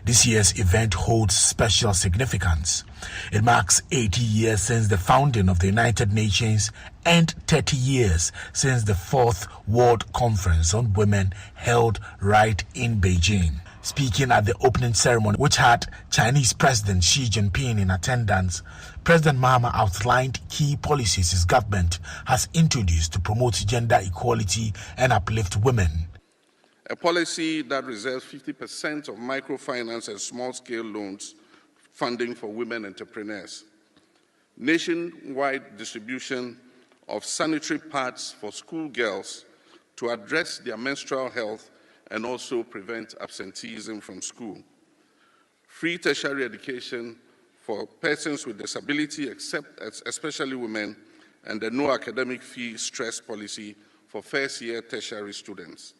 This year's event holds special significance. It marks 80 years since the founding of the United Nations and 30 years since the 4th World Conference on Women held right in Beijing. Speaking at the opening ceremony, which had Chinese President Xi Jinping in attendance, President Mahama outlined key policies his government has introduced to promote gender equality and uplift women. A policy that reserves 50% of microfinance and small-scale loans funding for women entrepreneurs. Nationwide distribution of sanitary pads for schoolgirls to address their menstrual health and also prevent absenteeism from school. Free tertiary education for persons with disability, especially women, and the no academic fee stress policy for first-year tertiary students.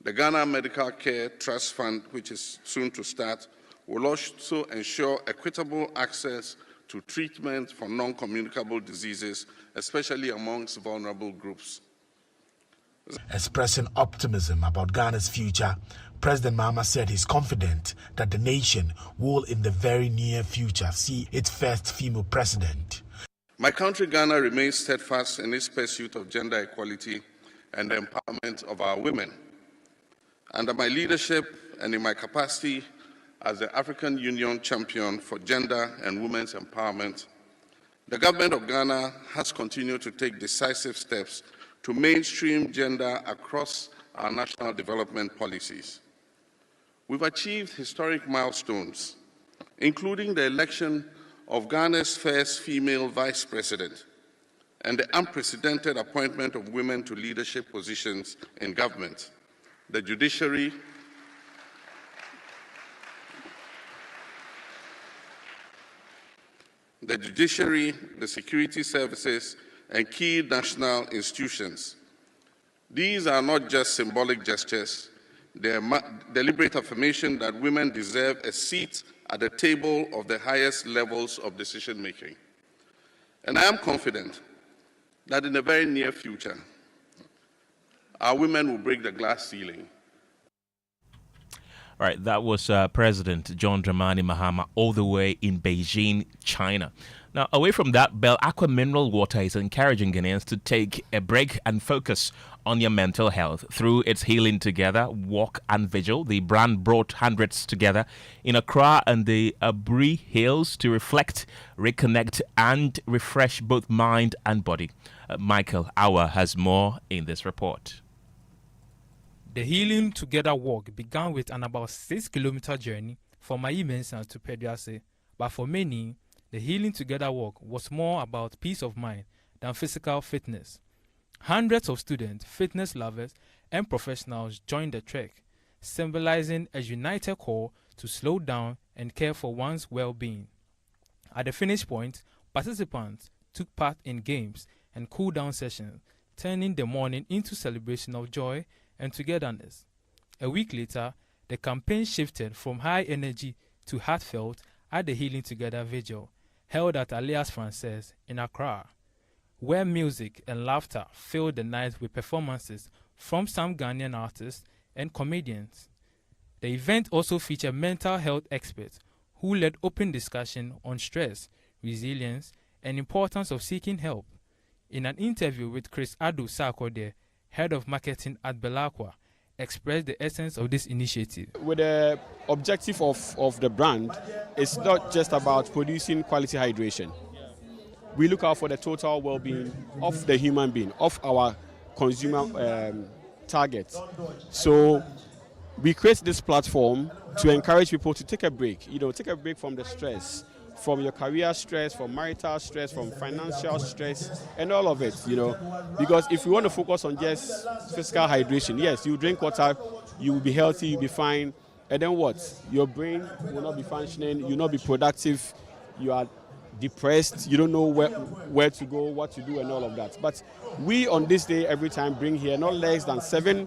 The Ghana Medical Care Trust Fund, which is soon to start, will also ensure equitable access to treatment for non-communicable diseases, especially amongst vulnerable groups. Expressing optimism about Ghana's future, President Mahama said he's confident that the nation will in the very near future see its first female president. My country, Ghana, remains steadfast in its pursuit of gender equality and the empowerment of our women. Under my leadership and in my capacity as the African Union champion for gender and women's empowerment, the government of Ghana has continued to take decisive steps to mainstream gender across our national development policies. We've achieved historic milestones, including the election of Ghana's first female vice president and the unprecedented appointment of women to leadership positions in government, the judiciary, the security services, and key national institutions. These are not just symbolic gestures, they are deliberate affirmation that women deserve a seat at the table of the highest levels of decision-making. And I am confident that in the very near future, our women will break the glass ceiling. All right, that was President John Dramani Mahama all the way in Beijing, China. Now, away from that, Bell Aqua Mineral Water is encouraging Ghanaians to take a break and focus on their mental health. Through its Healing Together walk and vigil, the brand brought hundreds together in Accra and the Aburi Hills to reflect, reconnect, and refresh both mind and body. Michael Awa has more in this report. The Healing Together walk began with an about 6-kilometer journey from Mayi to Peduase, but for many, the Healing Together walk was more about peace of mind than physical fitness. Hundreds of students, fitness lovers, and professionals joined the trek, symbolizing a united call to slow down and care for one's well-being. At the finish point, participants took part in games and cool-down sessions, turning the morning into celebration of joy and togetherness. A week later, the campaign shifted from high energy to heartfelt at the Healing Together Vigil, held at Alias Francaise in Accra, where music and laughter filled the night with performances from some Ghanaian artists and comedians. The event also featured mental health experts who led open discussion on stress, resilience, and importance of seeking help. In an interview with Chris Adu Sarkodie, head of marketing at Belacqua, expressed the essence of this initiative. With the objective of the brand, it's not just about producing quality hydration. We look out for the total well-being of the human being, of our consumer targets. So we create this platform to encourage people to take a break, take a break from the stress, from your career stress, from marital stress, from financial stress, and all of it, Because if you want to focus on just physical hydration, yes, you drink water, you will be healthy, you'll be fine, and then what? Your brain will not be functioning, you'll not be productive, you are depressed, you don't know where to go, what to do, and all of that. But we, on this day, every time, bring here not less than 7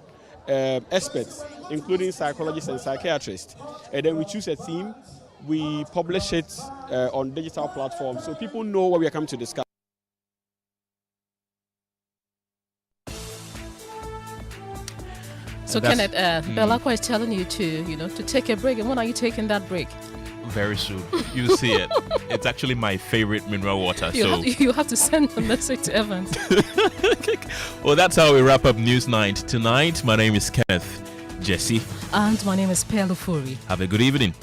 experts, including psychologists and psychiatrists. And then we choose a theme, we publish it on digital platforms so people know what we are coming to discuss. So Kenneth, Belakwa is telling you to take a break. And when are you taking that break? Very soon. You'll see it. It's actually my favorite mineral water. You have to send a message to Evans. Well, that's how we wrap up News Night tonight. My name is Kenneth. Gyasi. And my name is Ofori. Have a good evening.